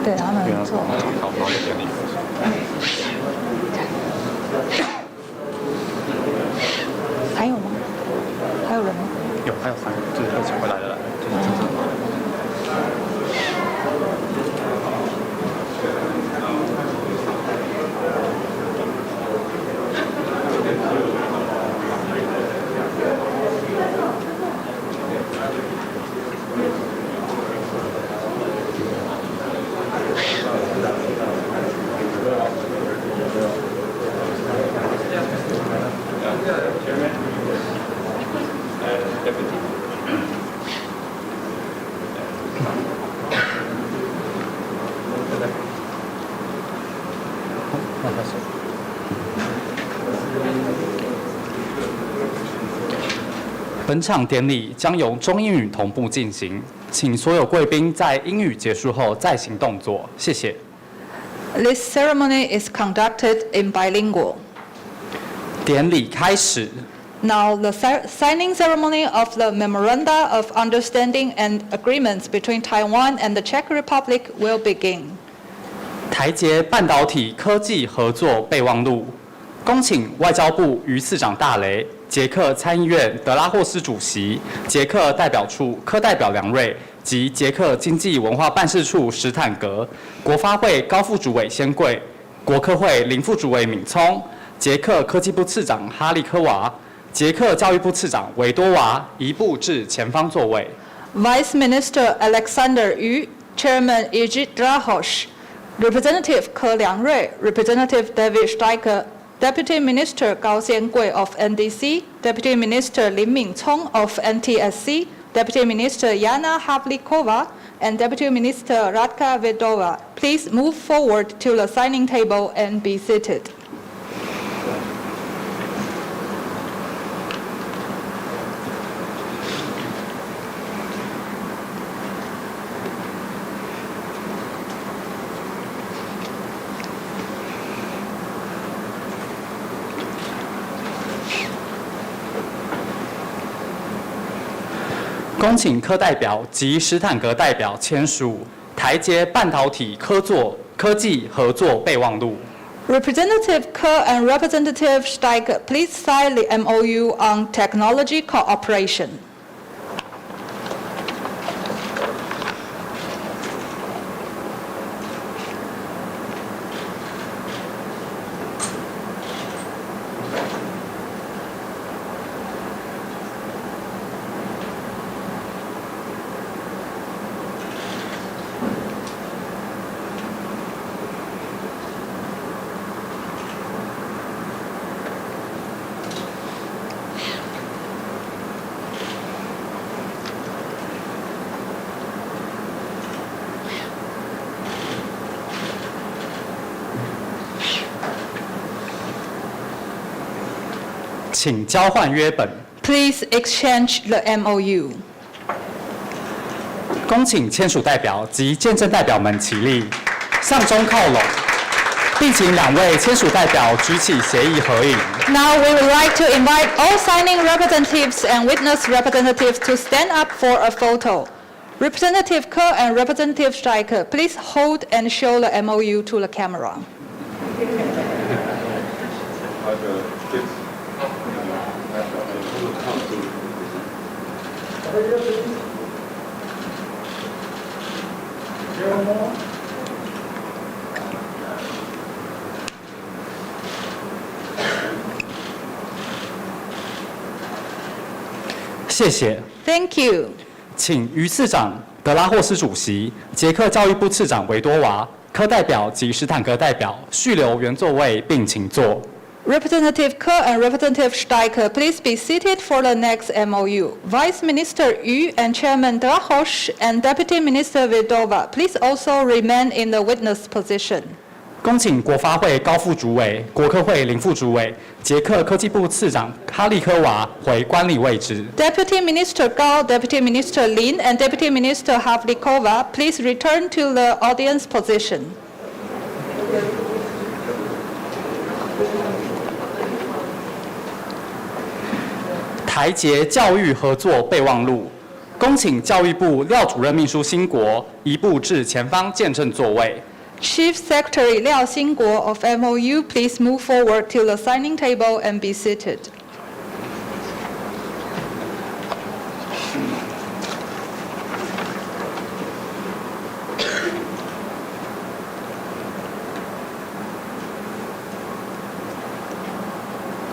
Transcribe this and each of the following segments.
对，他们做。还有吗？还有人吗？有，还有3个，就是一起回来的来，本场典礼将由中英语同步进行，请所有贵宾在英语结束后再行动作，谢谢。This ceremony is conducted in bilingual. 典礼开始。Now, the signing ceremony of the Memoranda of Understanding and Agreements between Taiwan and the Czech Republic will begin. 台捷半导体科技合作备忘录，恭请外交部于次长大雷、捷克参议院德拉霍斯主席、捷克代表处科代表梁瑞及捷克经济文化办事处史坦格、国发会高副主委仙贵、国科会林副主委闵聪、捷克科技部次长哈利科娃、捷克教育部次长维多娃移步至前方座位。Vice Minister Alexander Yu, Chairman Ejit Drahosh, Representative Ke Liangrui, Representative David Steiker, Deputy Minister Gao Xiangui of NDC, Deputy Minister Lin Mingcong of NTSC, Deputy Minister Yana Havlikova, and Deputy Minister Radka Vedova. Please move forward to the signing table and be seated.恭请科代表及史坦格代表签署台捷半导体科技合作备忘录。Representative Ke and Representative Steiger, please sign the MOU on technology cooperation.请交换约本。Please exchange the MOU. 恭请签署代表及见证代表们起立，向中靠拢，并请2位签署代表举起协议合影。Now we would like to invite all signing representatives and witness representatives to stand up for a photo. Representative Ke and Representative Steiger, please hold and show the MOU to the camera.谢谢。Thank you. 请于次长德拉霍斯主席、捷克教育部次长维多娃、科代表及史坦格代表续留原座位并请坐。Representative Ke and Representative Steiker, please be seated for the next MOU. Vice Minister Yu and Chairman Drahosh and Deputy Minister Vedova, please also remain in the witness position. 恭请国发会高副主委、国科会林副主委、捷克科技部次长哈利科娃回官礼位置。Deputy Minister Gao, Deputy Minister Lin, and Deputy Minister Havlikova, please return to the audience position. 台捷教育合作备忘录，恭请教育部廖主任秘书兴国移步至前方见证座位。Chief Secretary Liao Xingguo of MOU, please move forward to the signing table and be seated.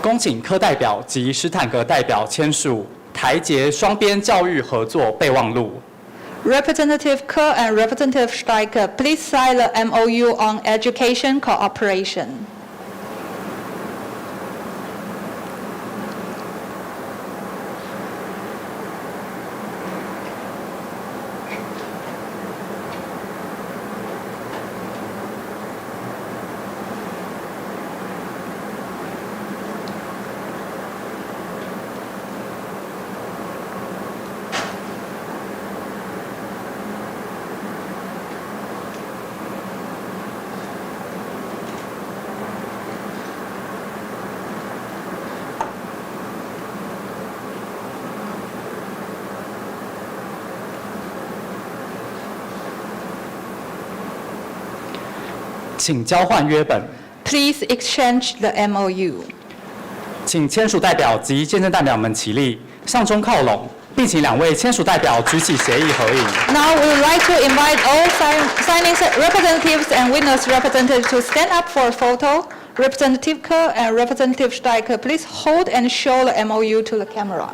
恭请科代表及史坦格代表签署台捷双边教育合作备忘录。Representative Ke and Representative Steiker, please sign the MOU on education cooperation. 请交换约本。 Please exchange the MOU. 请签署代表及见证代表们起立，向中靠拢，并请两位签署代表举起协议合影。Now we would like to invite all signing representatives and witness representatives to stand up for a photo. Representative Ke and Representative Steiker, please hold and show the MOU to the camera.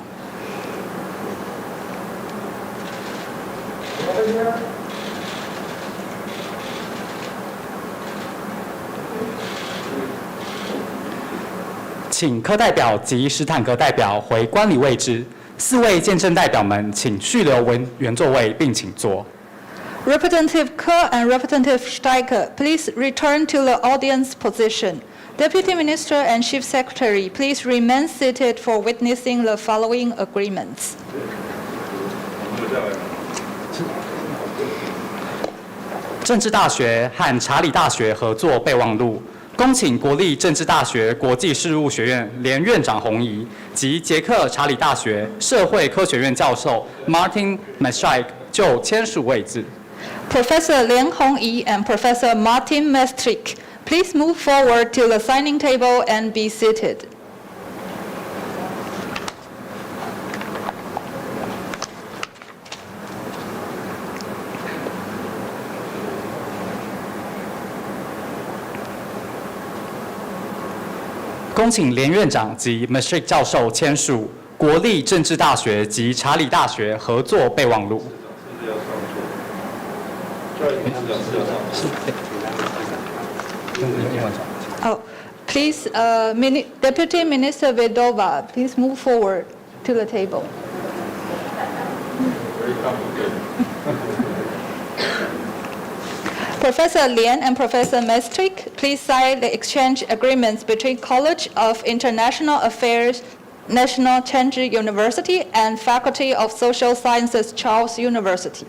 请科代表及史坦格代表回观礼位置。4位见证代表们，请续留原座位，并请坐。 Representative Ke and Representative Steiker, please return to the audience position. Deputy Minister and Chief Secretary, please remain seated for witnessing the following agreements. 政治大学和查理大学合作备忘录，恭请国立政治大学国际事务学院连院长洪怡及捷克查理大学社会科学院教授 Martin Mestrik 就签署位置。 Professor Lian Hongyi and Professor Martin Mestrik, please move forward to the signing table and be seated. 恭请连院长及 Mestrik 教授签署国立政治大学及查理大学合作备忘录。 Oh, please, Deputy Minister Vedova, please move forward to the table. Professor Lian and Professor Mestrik, please sign the exchange agreements between College of International Affairs, National Chengchi University, and Faculty of Social Sciences, Charles University.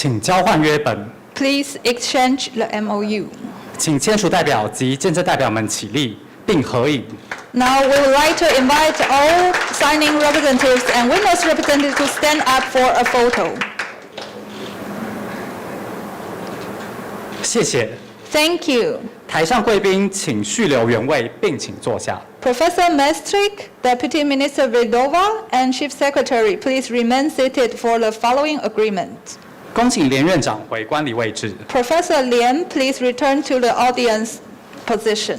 请交换约本。 Please exchange the MOU. 请签署代表及见证代表们起立，并合影。 Now we would like to invite all signing representatives and witness representatives to stand up for a photo. 谢谢。 Thank you. 台上贵宾请续留原位，并请坐下。 Professor Mestrik, Deputy Minister Vedova, and Chief Secretary, please remain seated for the following agreement. 恭请连院长回观礼位置。 Professor Lian, please return to the audience position.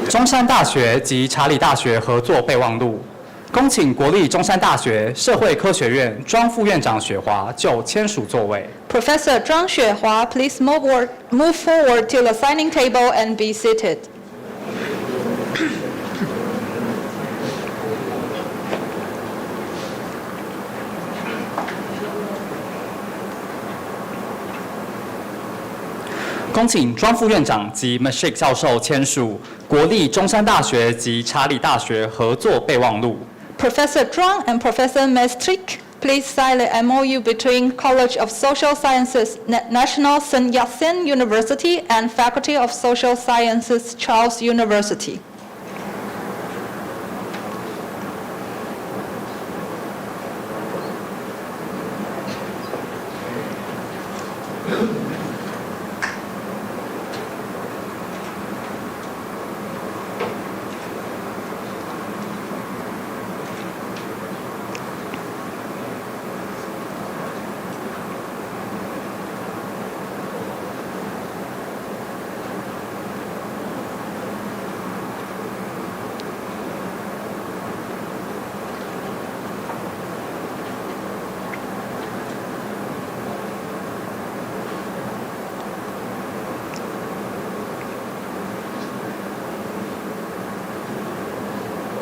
中山大学及查理大学合作备忘录，恭请国立中山大学社会科学院庄副院长雪华就签署座位。 Professor Zhang Xuehua, please move forward to the signing table and be seated. 恭请庄副院长及 Meshik 教授签署国立中山大学及查理大学合作备忘录。 Professor Zhang and Professor Mestrik, please sign the MOU between College of Social Sciences, National Sun Yat-sen University, and Faculty of Social Sciences, Charles University.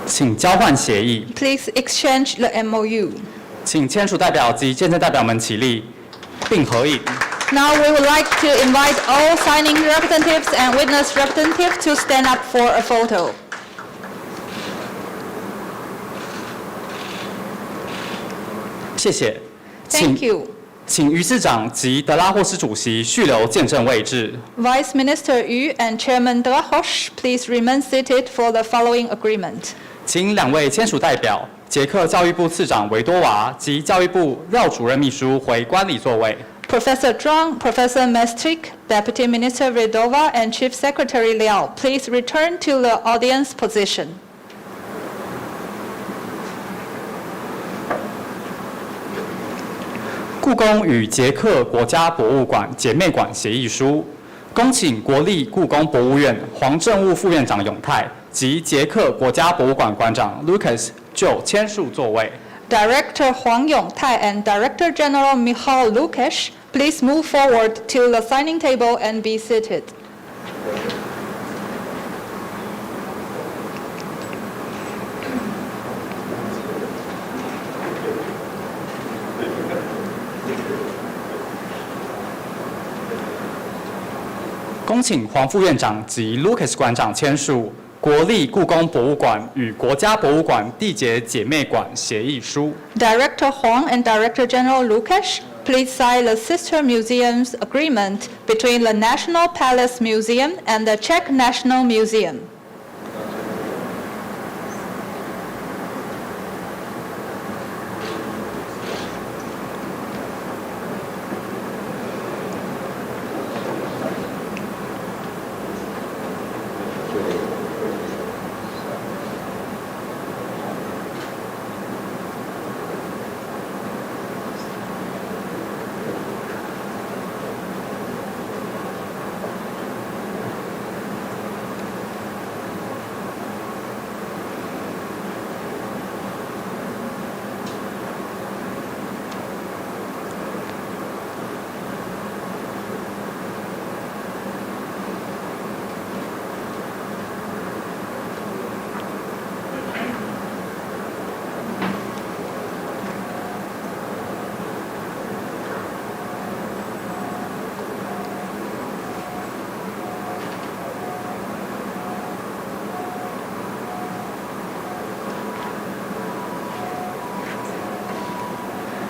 请交换协议。 Please exchange the MOU. 请签署代表及见证代表们起立，并合影。 Now we would like to invite all signing representatives and witness representatives to stand up for a photo. 谢谢。 Thank you. 请于市长及德拉霍斯主席续留见证位置。 Vice Minister Yu and Chairman Drahosh, please remain seated for the following agreement. 请两位签署代表捷克教育部次长维多娃及教育部廖主任秘书回观礼座位。 Professor Zhang, Professor Mestrik, Deputy Minister Vedova, and Chief Secretary Liao, please return to the audience position. 故宫与捷克国家博物馆姐妹馆协议书，恭请国立故宫博物院黄政务副院长永泰及捷克国家博物馆馆长 Lucas 就签署座位。 Director Huang Yongtai and Director General Michal Lukash, please move forward to the signing table and be seated. 恭请黄副院长及 Lucas 馆长签署国立故宫博物馆与国家博物馆缔结姐妹馆协议书。 Director Huang and Director General Lukash, please sign the sister museums agreement between the National Palace Museum and the Czech National Museum.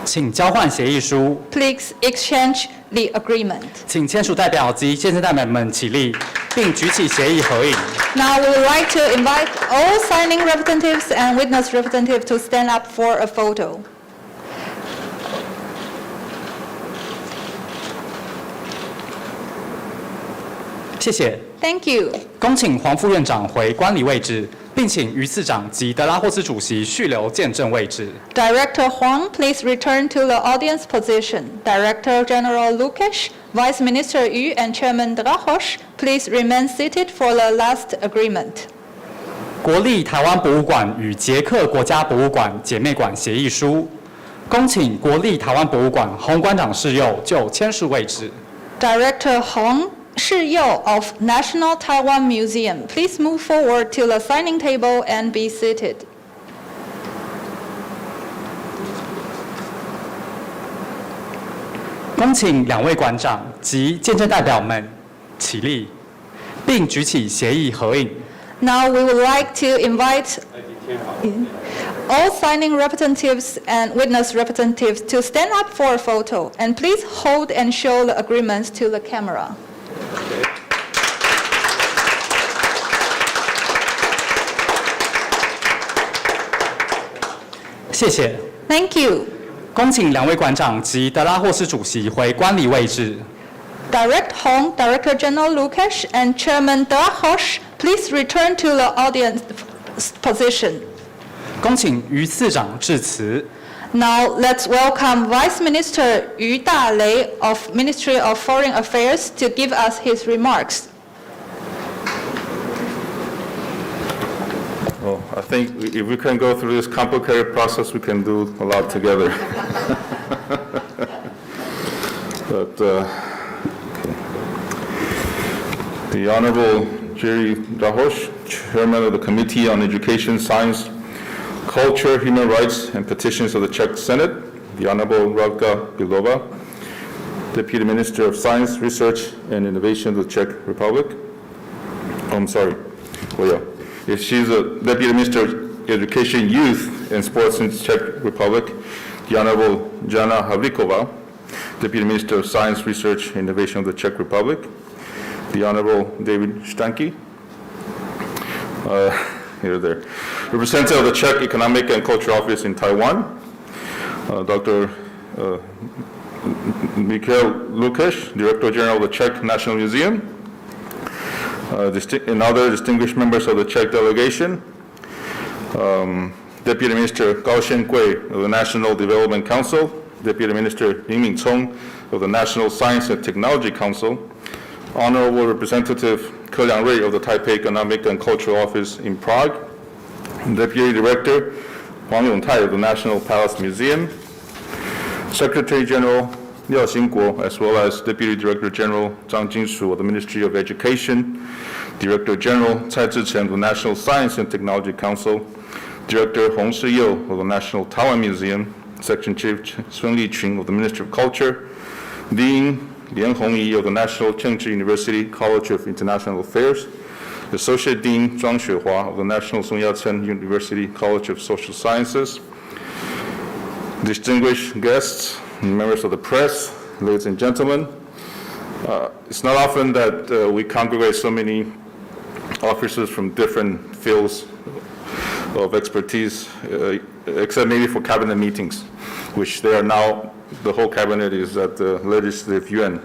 请交换协议书。 Please exchange the agreement. 请签署代表及见证代表们起立，并举起协议合影。 Now we would like to invite all signing representatives and witness representatives to stand up for a photo. 谢谢。 Thank you. 恭请黄副院长回观礼位置，并请于次长及德拉霍斯主席续留见证位置。 Director Huang, please return to the audience position. Director General Lukash, Vice Minister Yu, and Chairman Drahos, please remain seated for the last agreement. 国立台湾博物馆与捷克国家博物馆姐妹馆协议书。恭请国立台湾博物馆洪馆长示佑就签署位置。 Director Hong Shiyou of National Taiwan Museum, please move forward to the signing table and be seated. 恭请两位馆长及见证代表们起立，并举起协议合影。 Now we would like to invite all signing representatives and witness representatives to stand up for a photo, and please hold and show the agreements to the camera. 谢谢。 Thank you. 恭请两位馆长及德拉霍斯主席回观礼位置。 Director Hong, Director General Lukash, and Chairman Drahos, please return to the audience position. 恭请于次长致辞。 Now let's welcome Vice Minister Yu Dalei of Ministry of Foreign Affairs to give us his remarks. Well, I think if we can go through this complicated process, we can do a lot together. But the Honorable Jerry Drahos, Chairman of the Committee on Education, Science, Culture, Human Rights, and Petitions of the Czech Senate, the Honorable Radka Bilova, Deputy Minister of Science, Research, and Innovation of the Czech Republic. Oh, I'm sorry. Well, yeah. If she's a Deputy Minister of Education, Youth, and Sports in the Czech Republic, the Honorable Jana Havlíková, Deputy Minister of Science, Research, and Innovation of the Czech Republic, the Honorable David Stanky, here there, representative of the Czech Economic and Cultural Office in Taiwan, Dr. Mikhail Lukash, Director General of the Czech National Museum, and other distinguished members of the Czech delegation, Deputy Minister Gao Xiangui of the National Development Council, Deputy Minister Li Mingcong of the National Science and Technology Council, Honorable Representative Ke Liangrui of the Taipei Economic and Cultural Office in Prague, Deputy Director Huang Yongtai of the National Palace Museum, Secretary General Liao Xingguo, as well as Deputy Director General Zhang Jinshu of the Ministry of Education, Director General Cai Zhichen of the National Science and Technology Council, Director Hong Shiyou of the National Taiwan Museum, Section Chief Sun Liqun of the Ministry of Culture, Dean Lian Hongyi of the National Chengchi University College of International Affairs, Associate Dean Zhuang Xuehua of the National Sun Yat-sen University College of Social Sciences, distinguished guests, members of the press, ladies and gentlemen. It's not often that we congregate so many officers from different fields of expertise, except maybe for cabinet meetings, which they are now, the whole cabinet is at the Legislative Yuan.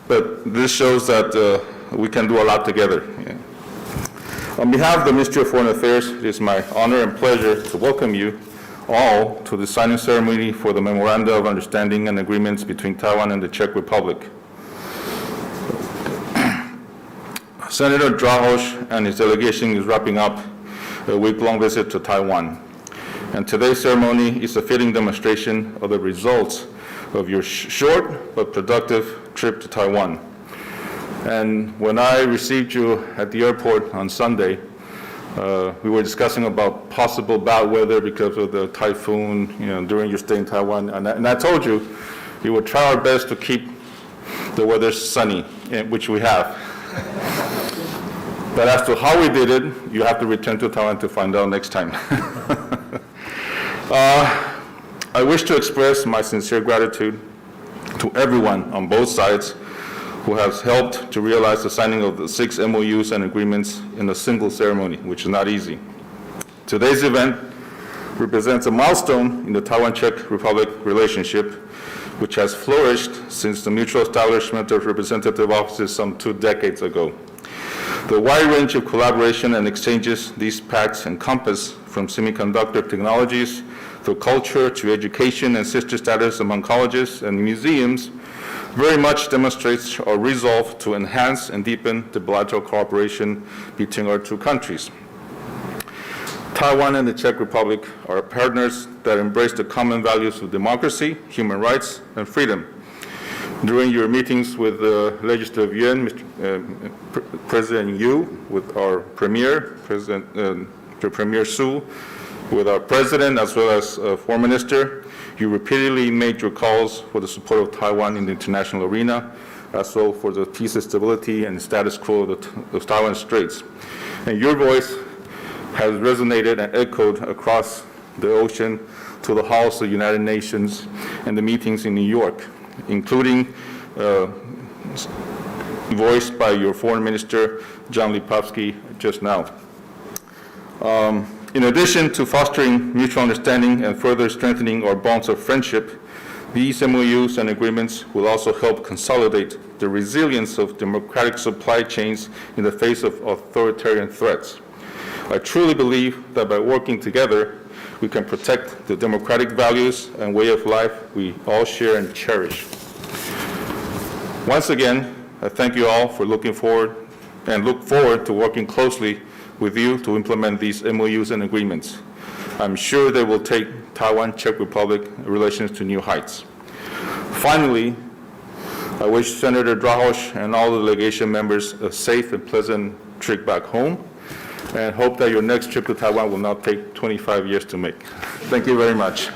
But this shows that we can do a lot together. Yeah. On behalf of the Ministry of Foreign Affairs, it is my honor and pleasure to welcome you all to the signing ceremony for the Memoranda of Understanding and Agreements between Taiwan and the Czech Republic. Senator Drahos and his delegation is wrapping up a week-long visit to Taiwan. And today's ceremony is a fitting demonstration of the results of your short but productive trip to Taiwan. And when I received you at the airport on Sunday, we were discussing about possible bad weather because of the typhoon, during your stay in Taiwan. And I told you, we would try our best to keep the weather sunny, which we have. But as to how we did it, you have to return to Taiwan to find out next time. I wish to express my sincere gratitude to everyone on both sides who has helped to realize the signing of the 6 MOUs and agreements in a single ceremony, which is not easy. Today's event represents a milestone in the Taiwan-Czech Republic relationship, which has flourished since the mutual establishment of representative offices some 2 decades ago. The wide range of collaboration and exchanges these pacts encompass, from semiconductor technologies to culture to education and sister status among colleges and museums, very much demonstrates our resolve to enhance and deepen the bilateral cooperation between our 2 countries. Taiwan and the Czech Republic are partners that embrace the common values of democracy, human rights, and freedom. During your meetings with the Legislative Yuan, President Yu, with our Premier, Premier Su, with our President as well as Foreign Minister, you repeatedly made your calls for the support of Taiwan in the international arena, as well for the peace and stability and status quo of Taiwan Straits. And your voice has resonated and echoed across the ocean to the halls of the United Nations and the meetings in New York, including voiced by your Foreign Minister, John Lipavsky, just now. In addition to fostering mutual understanding and further strengthening our bonds of friendship, these MOUs and agreements will also help consolidate the resilience of democratic supply chains in the face of authoritarian threats. I truly believe that by working together, we can protect the democratic values and way of life we all share and cherish. Once again, I thank you all for look forward to working closely with you to implement these MOUs and agreements. I'm sure they will take Taiwan-Czech Republic relations to new heights. Finally, I wish Senator Drahoš and all the delegation members a safe and pleasant trip back home, and hope that your next trip to Taiwan will not take 25 years to make. Thank you very much.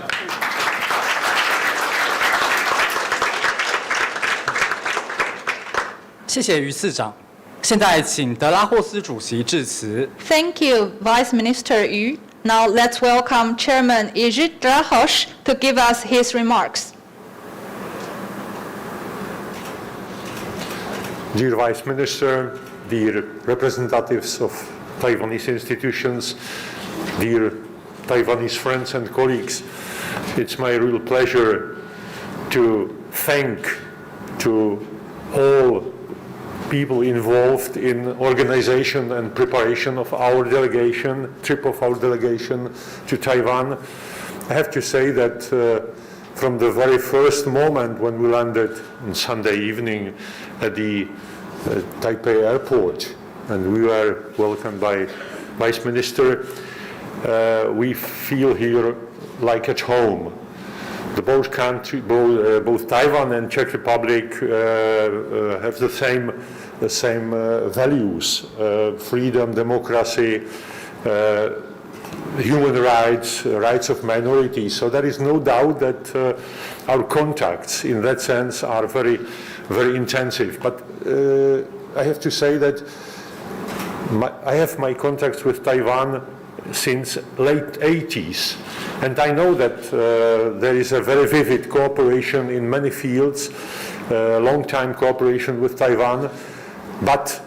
谢谢于次长。现在请德拉霍斯主席致辞。Thank you, Vice Minister Yu. Now let's welcome Chairman Ijit Drahoš to give us his remarks. Dear Vice Minister, dear representatives of Taiwanese institutions, dear Taiwanese friends and colleagues, it's my real pleasure to thank to all people involved in organization and preparation of our delegation, trip of our delegation to Taiwan. I have to say that from the very first moment when we landed on Sunday evening at the Taipei airport, and we were welcomed by Vice Minister, we feel here like at home. Both Taiwan and Czech Republic have the same values: freedom, democracy, human rights, rights of minorities. So there is no doubt that our contacts, in that sense, are very, very intensive. But I have to say that I have my contacts with Taiwan since late 80s, and I know that there is a very vivid cooperation in many fields, long-time cooperation with Taiwan, but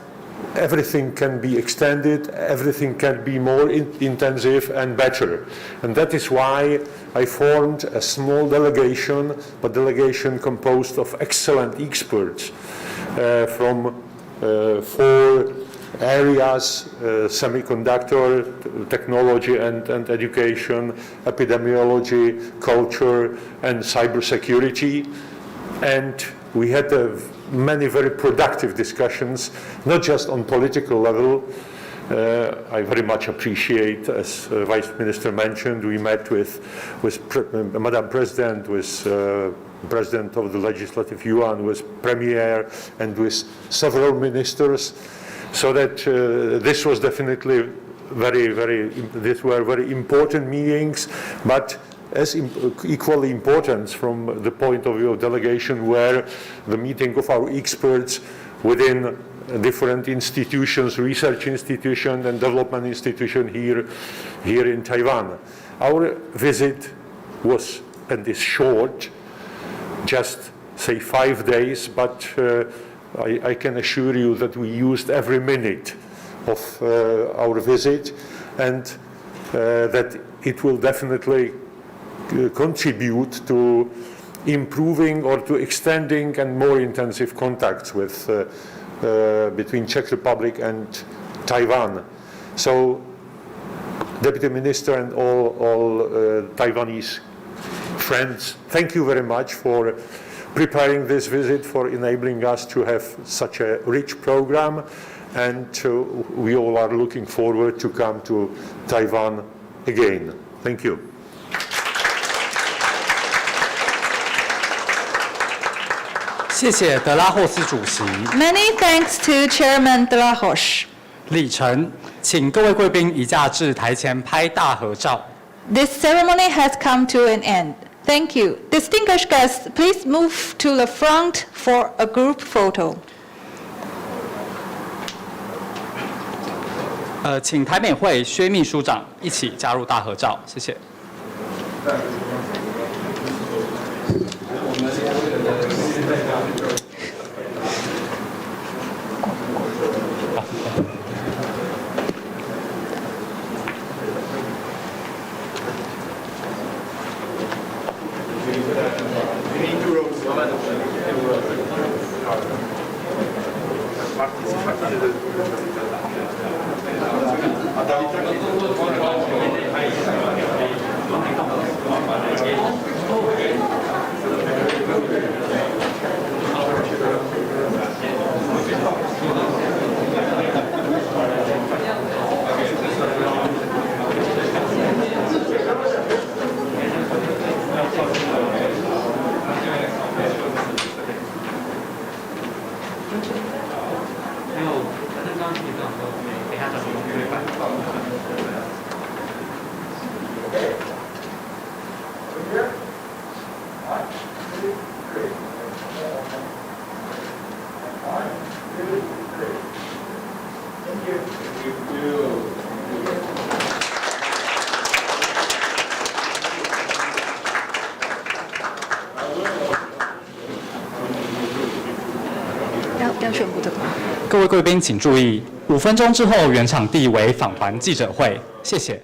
everything can be extended, everything can be more intensive and better. And that is why I formed a small delegation, a delegation composed of excellent experts from 4 areas: semiconductor, technology and education, epidemiology, culture, and cybersecurity. And we had many very productive discussions, not just on political level. I very much appreciate, as Vice Minister mentioned, we met with Madam President, with President of the Legislative Yuan, with Premier, and with several ministers. So that this was definitely these were very important meetings, but as equally important from the point of view of delegation were the meeting of our experts within different institutions, research institution and development institution here in Taiwan. Our visit was and is short, just say 5 days, but I can assure you that we used every minute of our visit, and that it will definitely contribute to improving or to extending and more intensive contacts with between Czech Republic and Taiwan. So, Deputy Minister and all Taiwanese friends, thank you very much for preparing this visit, for enabling us to have such a rich program, and we all are looking forward to come to Taiwan again. Thank you.谢谢德拉霍斯主席。 Many thanks to Chairman de la Roche. 礼成，请各位贵宾移驾至台前拍大合照。 This ceremony has come to an end. Thank you. Distinguished guests, please move to the front for a group photo. 请台美会薛秘书长一起加入大合照，谢谢。要宣布这个。各位贵宾请注意，5分钟之后原场地为访团记者会，谢谢。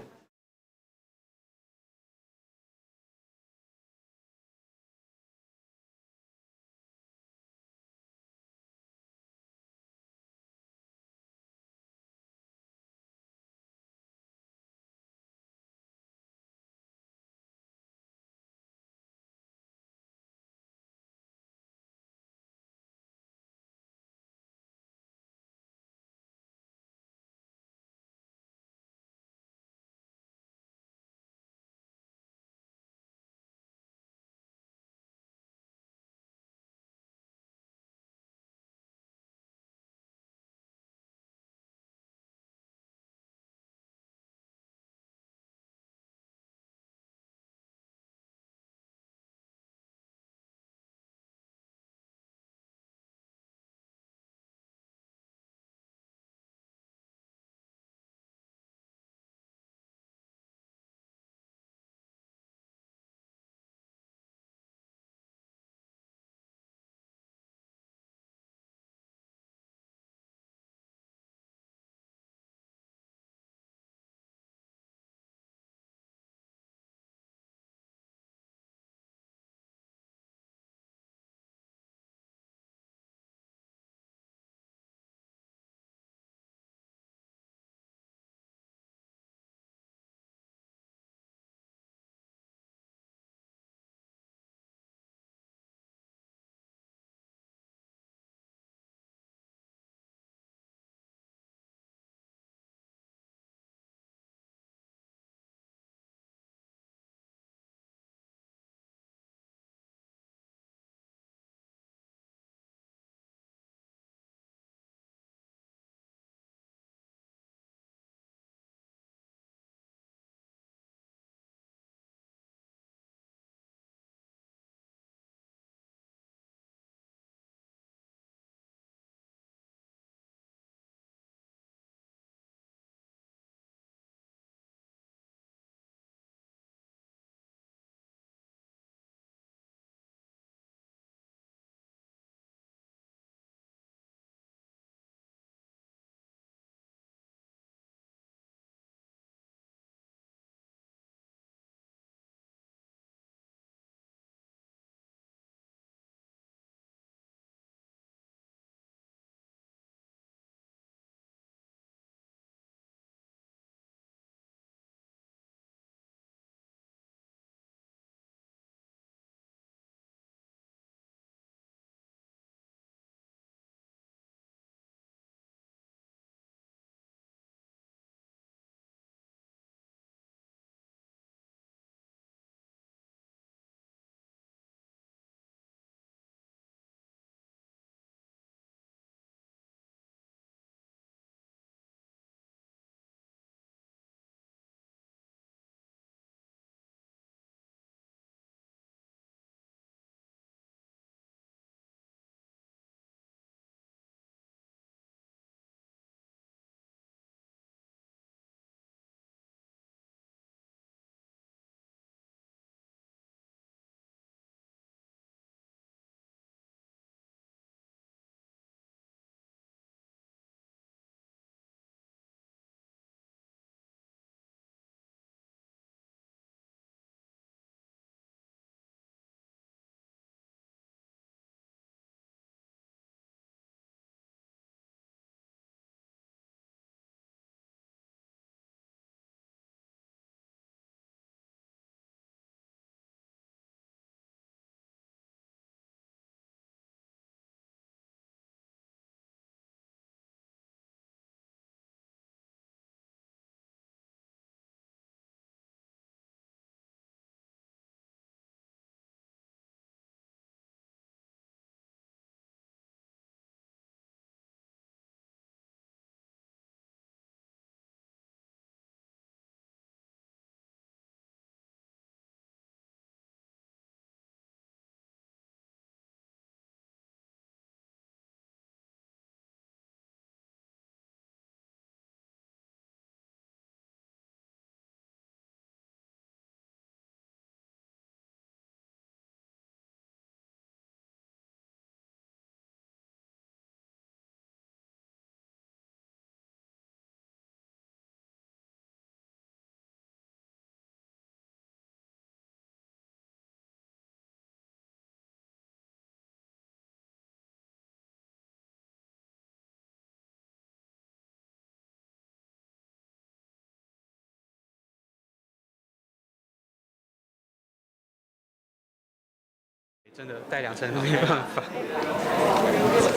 真的带2层都没办法。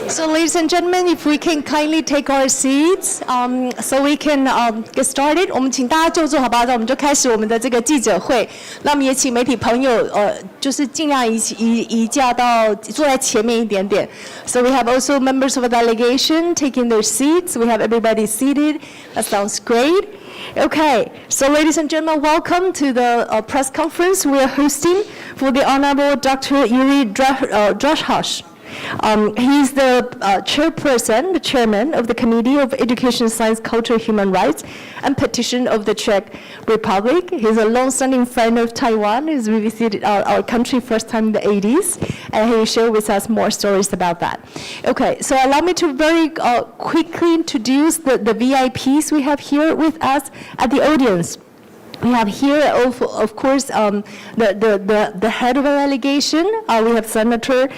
So, ladies and gentlemen, if we can kindly take our seats, so we can get started. 我们请大家就坐，好不好？那我们就开始我们的这个记者会。那我们也请媒体朋友，就是尽量移驾到坐在前面一点点。So we have also members of the delegation taking their seats. We have everybody seated. That sounds great. Okay, so ladies and gentlemen, welcome to the press conference we are hosting for the Honorable Dr. Yuri Drahos. He's the chairperson, the chairman of the Committee of Education, Science, Culture, Human Rights, and Petition of the Czech Republic. He's a long-standing friend of Taiwan. He's visited our country first time in the 80s, and he will share with us more stories about that. Okay, so allow me to very quickly introduce the VIPs we have here with us at the audience. We have here, of course, the head of the delegation. We have Senator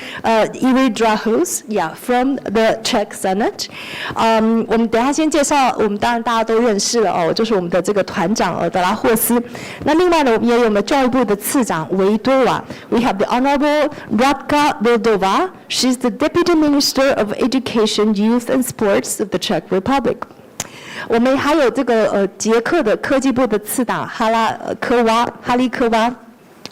Yuri Drahos, from the Czech Senate. 我们等一下先介绍，我们当然大家都认识了就是我们的这个团长德拉霍斯。那另外呢，我们也有我们教育部的次长维多瓦。We have the Honorable Radka Vildova. She's the Deputy Minister of Education, Youth and Sports of the Czech Republic. 我们还有这个捷克的科技部的次长哈利科娃。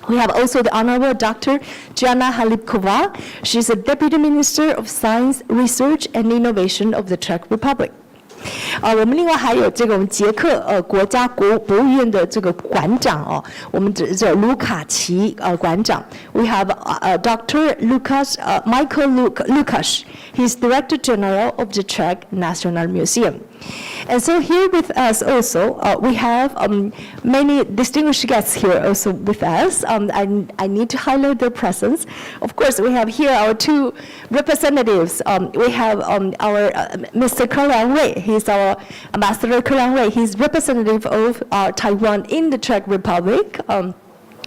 We have also the Honorable Dr. Jana Halipkova. She's a Deputy Minister of Science, Research and Innovation of the Czech Republic. 我们另外还有这个我们捷克国家博物院的这个馆长我们这卢卡奇馆长。We have Dr. Michael Lukasz. He's Director General of the Czech National Museum. And so here with us also, we have many distinguished guests here also with us. I need to highlight their presence. Of course, we have here our two representatives. We have our Mr. Ke Liang Wei. He's our Ambassador Ke Liang Wei. He's representative of Taiwan in the Czech Republic.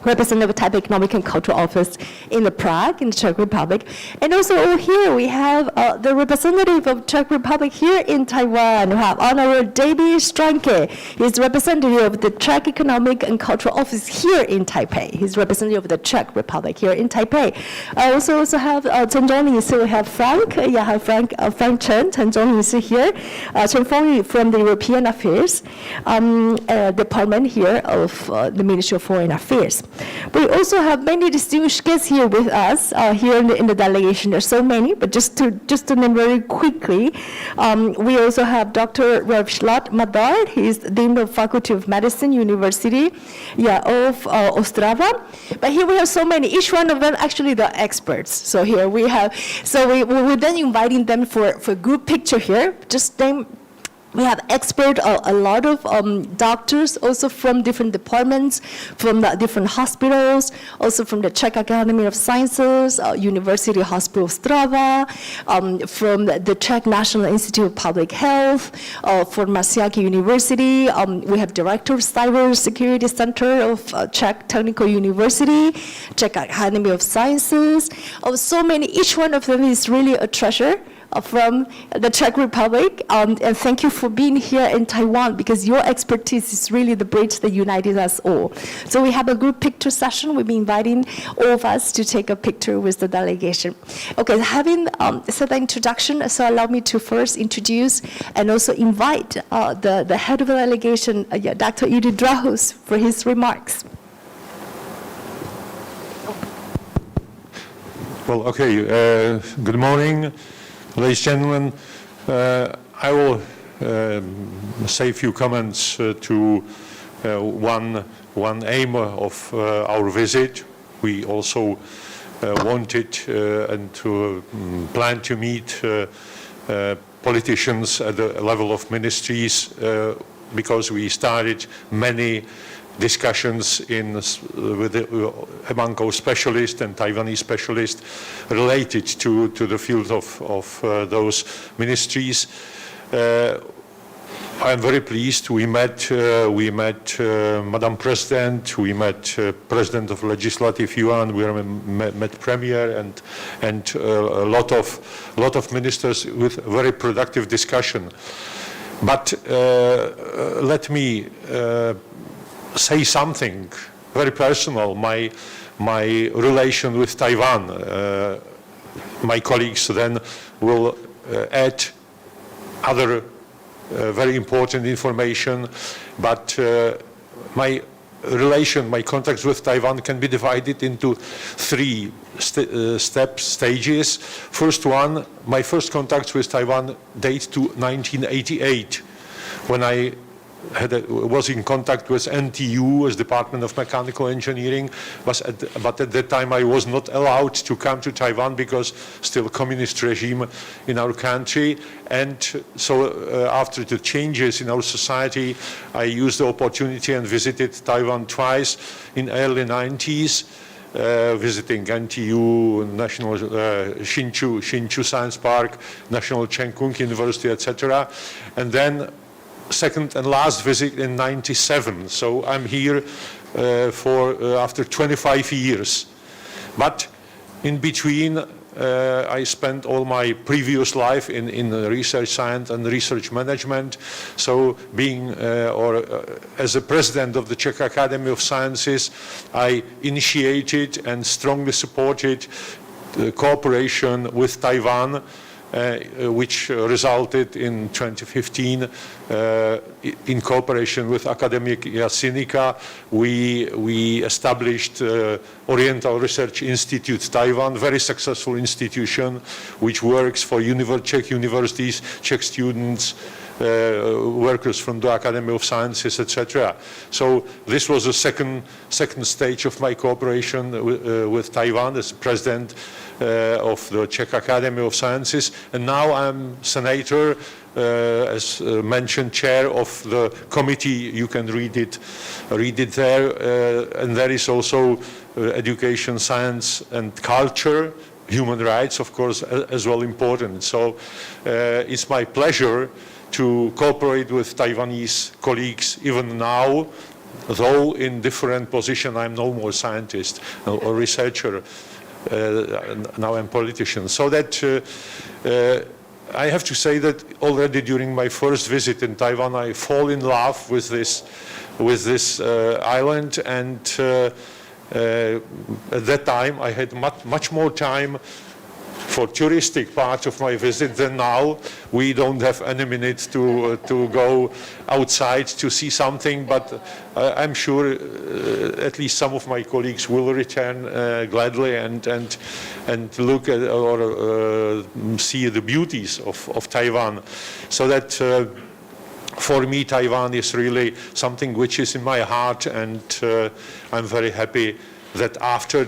Representative of Taipei Economic and Cultural Office in the Prague, in the Czech Republic. And also over here we have the representative of Czech Republic here in Taiwan. We have Honorable David Stranke. He's representative of the Czech Economic and Cultural Office here in Taipei. He's representative of the Czech Republic here in Taipei. I also have Chen Zhongli, so we have Frank. Frank Chen. Chen Zhongli is here. Chen Fengyu from the European Affairs Department here of the Ministry of Foreign Affairs. We also have many distinguished guests here with us here in the delegation. There's so many, but just to name very quickly, we also have Dr. Revslat Madar. He's Dean of Faculty of Medicine, University of Ostrava. But here we have so many. Each one of them actually the experts. So here we have. So we're then inviting them for group picture here. Just name. We have experts, a lot of doctors, also from different departments, from the different hospitals, also from the Czech Academy of Sciences, University Hospital Ostrava, from the Czech National Institute of Public Health, from Masaryk University. We have Director of Cyber Security Center of Czech Technical University, Czech Academy of Sciences. So many, each one of them is really a treasure from the Czech Republic, and thank you for being here in Taiwan, because your expertise is really the bridge that united us all. So we have a group picture session. We'll be inviting all of us to take a picture with the delegation. Okay, having said the introduction, so allow me to first introduce and also invite the head of the delegation, Dr. Yuri Drahos, for his remarks. Well, okay, good morning. Ladies and gentlemen, I will say a few comments to one aim of our visit. We also wanted and to plan to meet politicians at the level of ministries because we started many discussions among our specialists and Taiwanese specialists related to the field of those ministries. I'm very pleased. We met Madam President. We met President of Legislative Yuan. We met Premier and a lot of ministers with very productive discussion. But let me say something very personal, my relation with Taiwan. My colleagues then will add other very important information, but my contacts with Taiwan can be divided into three stages. First one, my first contacts with Taiwan date to 1988, when I was in contact with NTU as Department of Mechanical Engineering, but at that time I was not allowed to come to Taiwan because still communist regime in our country. And so after the changes in our society, I used the opportunity and visited Taiwan twice in early 90s. Visiting NTU, National Hsinchu Science Park, National Cheng Kung University, etc. And then second and last visit in 97. So I'm here after 25 years. But in between, I spent all my previous life in research science and research management. So being, as a president of the Czech Academy of Sciences, I initiated and strongly supported the cooperation with Taiwan, which resulted in 2015 in cooperation with Academia Sinica. We established Oriental Research Institute Taiwan, very successful institution which works for Czech universities, Czech students, workers from the Academy of Sciences, etc. So this was the second stage of my cooperation with Taiwan as president of the Czech Academy of Sciences, and now I'm senator, as mentioned, chair of the committee. You can read it there, and there is also education, science, and culture, human rights, of course, as well important. So it's my pleasure to cooperate with Taiwanese colleagues even now, though in different position. I'm no more scientist or researcher. Now I'm politician. So that I have to say that already during my first visit in Taiwan, I fall in love with this island, and at that time I had much more time for touristic part of my visit than now. We don't have any minutes to go outside to see something, but I'm sure at least some of my colleagues will return gladly and look at or see the beauties of Taiwan. So that for me, Taiwan is really something which is in my heart, and I'm very happy that after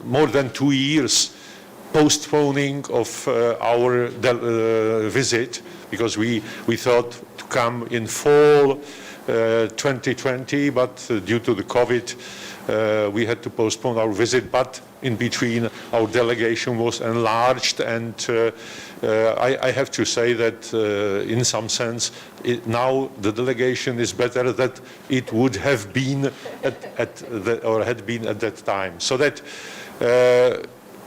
more than 2 years postponing of our visit, because we thought to come in fall 2020, but due to the COVID, we had to postpone our visit. But in between, our delegation was enlarged, and I have to say that in some sense, now the delegation is better than it would have been had been at that time. So that.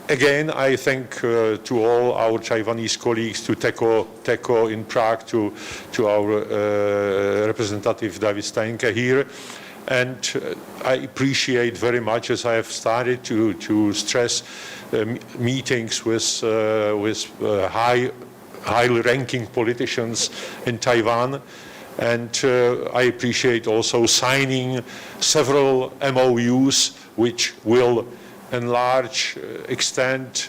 Again, I thank to all our Taiwanese colleagues, to TECO in Prague, to our representative David Steinke here, and I appreciate very much, as I have started to stress, meetings with highly ranking politicians in Taiwan, and I appreciate also signing several MOUs which will enlarge, extend,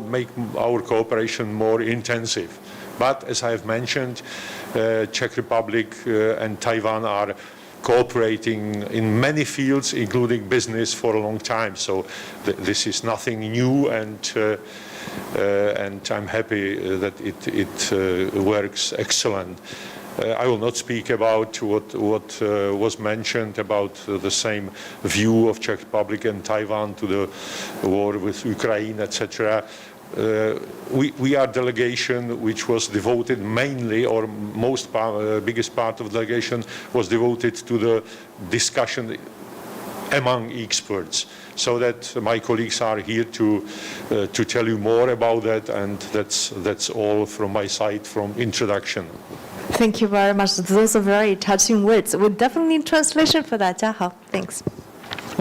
make our cooperation more intensive. But as I have mentioned, Czech Republic and Taiwan are cooperating in many fields, including business, for a long time. So this is nothing new, and I'm happy that it works excellent. I will not speak about what was mentioned about the same view of Czech Republic and Taiwan to the war with Ukraine, etc. We are a delegation which was devoted mainly, or biggest part of the delegation was devoted to the discussion among experts. So that my colleagues are here to tell you more about that, and that's all from my side from introduction. Thank you very much. Those are very touching words. We'll definitely translation for that. 大家好, thanks.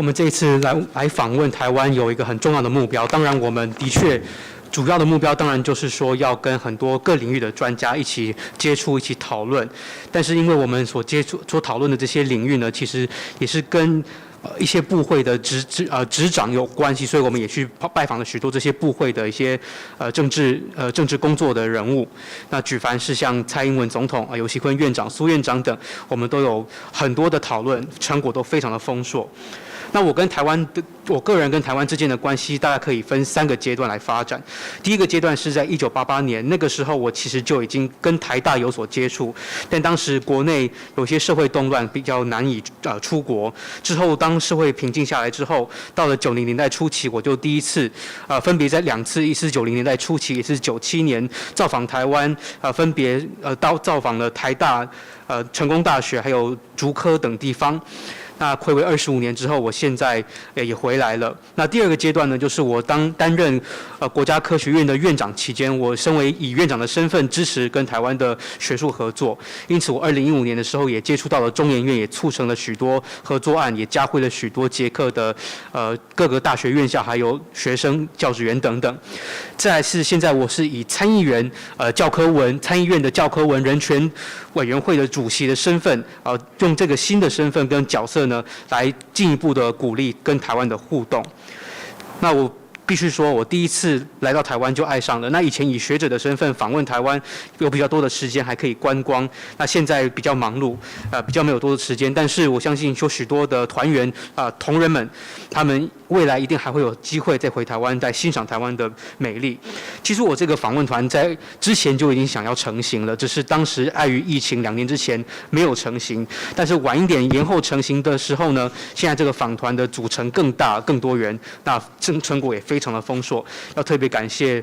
我们这一次来访问台湾有一个很重要的目标，当然我们的确主要的目标当然就是说要跟很多各领域的专家一起接触、一起讨论。但是因为我们所讨论的这些领域呢，其实也是跟一些部会的执掌有关系，所以我们也去拜访了许多这些部会的一些政治工作的人物。那举凡是像蔡英文总统、游锡堃院长、苏院长等，我们都有很多的讨论，成果都非常的丰硕。那我个人跟台湾之间的关系大概可以分3个阶段来发展。第一个阶段是在1988年，那个时候我其实就已经跟台大有所接触，但当时国内有些社会动乱，比较难以出国。之后当社会平静下来之后，到了90年代初期，我就第一次分别在2次，一次90年代初期，也是97年造访台湾，分别造访了台大、成功大学还有竹科等地方。那睽违25年之后，我现在也回来了。那第二个阶段呢，就是我担任国家科学院的院长期间，我身为以院长的身份支持跟台湾的学术合作，因此我2015年的时候也接触到了中研院，也促成了许多合作案，也嘉惠了许多捷克的各个大学院校还有学生、教职员等等。再来是现在我是以参议员参议院的教科文人权委员会的主席的身份，用这个新的身份跟角色呢，来进一步的鼓励跟台湾的互动。那我必须说，我第一次来到台湾就爱上了。那以前以学者的身份访问台湾，有比较多的时间还可以观光。那现在比较忙碌，比较没有多的时间。但是我相信，有许多的团员同仁们，他们未来一定还会有机会再回台湾，再欣赏台湾的美丽。其实我这个访问团在之前就已经想要成型了，只是当时碍于疫情2年之前没有成型。但是晚一点延后成型的时候呢，现在这个访团的组成更大、更多元，那成果也非常的丰硕。要特别感谢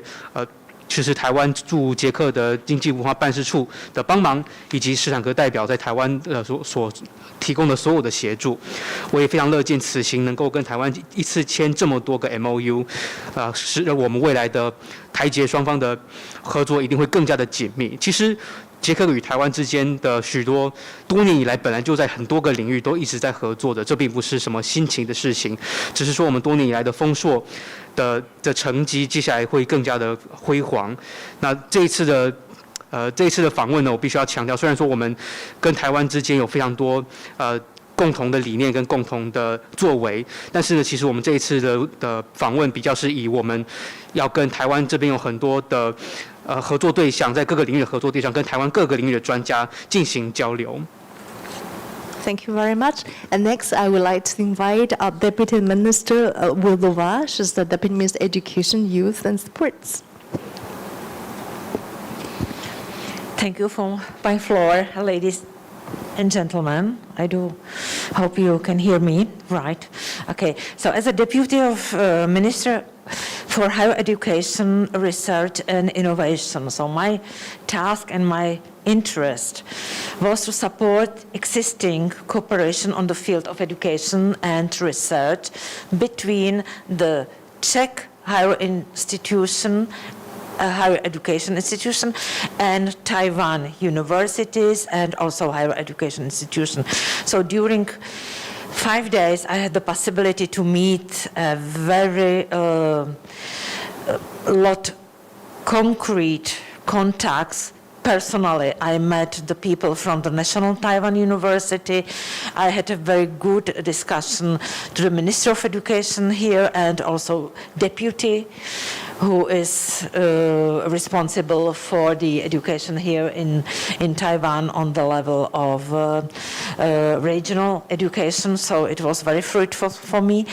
就是台湾驻捷克的经济文化办事处的帮忙，以及史坦克代表在台湾所提供的所有的协助。我也非常乐见此行能够跟台湾一次签这么多个 MOU， 使我们未来的台捷双方的合作一定会更加的紧密。其实捷克与台湾之间的多年以来本来就在很多个领域都一直在合作的，这并不是什么新奇的事情，只是说我们多年以来的丰硕的成绩，接下来会更加的辉煌。那这一次的访问呢，我必须要强调，虽然说我们跟台湾之间有非常多共同的理念跟共同的作为，但是呢，其实我们这一次的访问比较是以我们要跟台湾这边有很多的合作对象，在各个领域的合作对象，跟台湾各个领域的专家进行交流。Thank you very much. And next, I would like to invite our Deputy Minister Wilova. She's the Deputy Minister of Education, Youth and Sports. Thank you for my floor, ladies and gentlemen. I do hope you can hear me, right? Okay, so as a Deputy of Minister for Higher Education, Research and Innovation, so my task and my interest was to support existing cooperation on the field of education and research between the Czech higher education institution and Taiwan universities and also higher education institution. So during 5 days, I had the possibility to meet a very lot concrete contacts. Personally, I met the people from the National Taiwan University. I had a very good discussion to the Minister of Education here and also Deputy, who is responsible for the education here in Taiwan on the level of regional education. So it was very fruitful for me.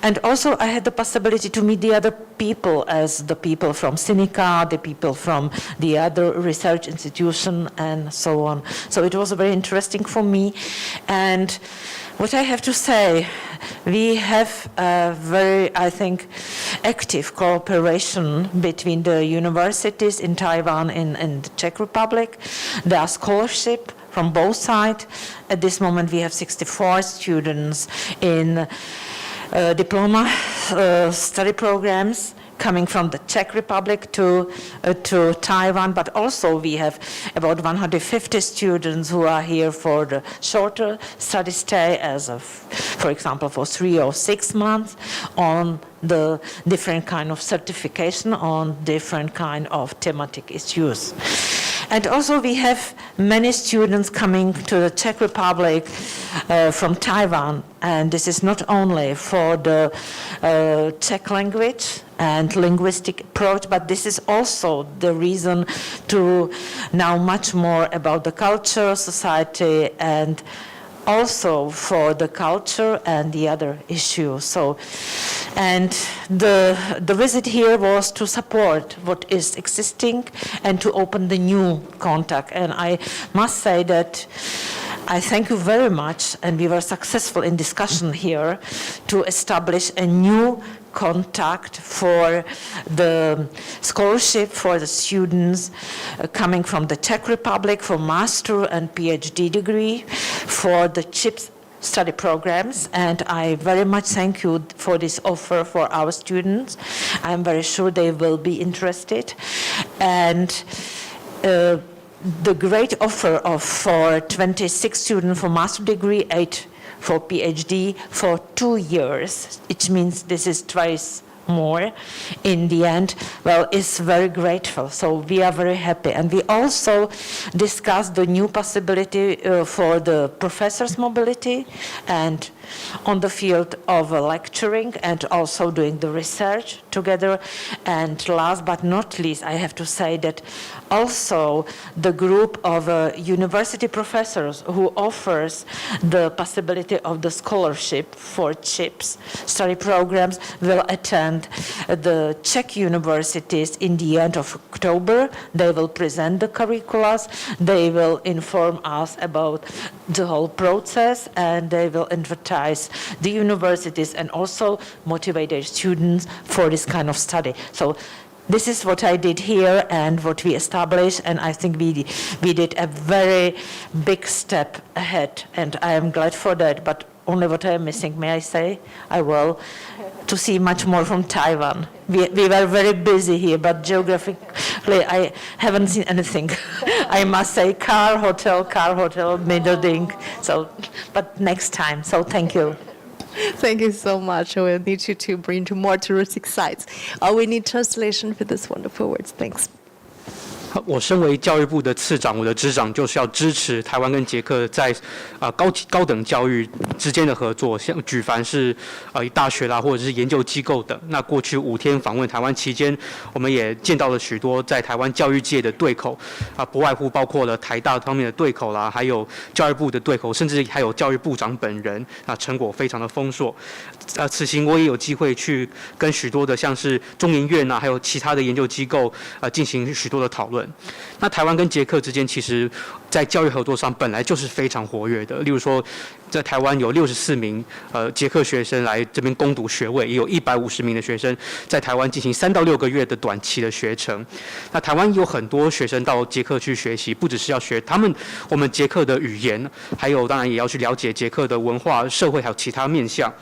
And also I had the possibility to meet the other people, as the people from Sinica, the people from the other research institution and so on. So it was very interesting for me. And what I have to say, we have a very, I think, active cooperation between the universities in Taiwan and the Czech Republic. There are scholarships from both sides. At this moment, we have 64 students in diploma study programs coming from the Czech Republic to Taiwan, but also we have about 150 students who are here for the shorter study stay, as of, for example, for 3 or 6 months, on the different kind of certification on different kind of thematic issues. And also we have many students coming to the Czech Republic from Taiwan, and this is not only for the Czech language and linguistic approach, but this is also the reason to know much more about the culture, society, and also for the culture and the other issues. So, and the visit here was to support what is existing and to open the new contact. And I must say that I thank you very much, and we were successful in discussion here to establish a new contact for the scholarship for the students coming from the Czech Republic for master and PhD degree for the CHIPS study programs, and I very much thank you for this offer for our students. I'm very sure they will be interested, and the great offer for 26 students for master degree, 8 for PhD for 2 years, which means this is twice more in the end, well, is very grateful. So we are very happy. And we also discussed the new possibility for the professors' mobility and on the field of lecturing and also doing the research together. And last but not least, I have to say that also the group of university professors who offers the possibility of the scholarship for CHIPS study programs will attend the Czech universities in the end of October. They will present the curriculums, they will inform us about the whole process, and they will advertise the universities and also motivate their students for this kind of study. So this is what I did here and what we established, and I think we did a very big step ahead, and I am glad for that. But only what I am missing, may I say, I will, to see much more from Taiwan. We were very busy here, but geographically I haven't seen anything. I must say, car, hotel, building. So, but next time. So thank you. Thank you so much. We'll need you to bring to more touristic sites. We need translation for this wonderful words. Thanks. 我身为教育部的次长，我的职掌就是要支持台湾跟捷克在高等教育之间的合作，像举凡是大学啦或者是研究机构等。那过去5天访问台湾期间，我们也见到了许多在台湾教育界的对口，不外乎包括了台大方面的对口啦，还有教育部的对口，甚至还有教育部长本人，成果非常的丰硕。此行我也有机会去跟许多的像是中研院还有其他的研究机构进行许多的讨论。那台湾跟捷克之间，其实在教育合作上本来就是非常活跃的。例如说，在台湾有64名捷克学生来这边攻读学位，也有150名的学生在台湾进行3到6个月的短期的学程。那台湾有很多学生到捷克去学习，不只是要学我们捷克的语言，还有当然也要去了解捷克的文化、社会还有其他面向。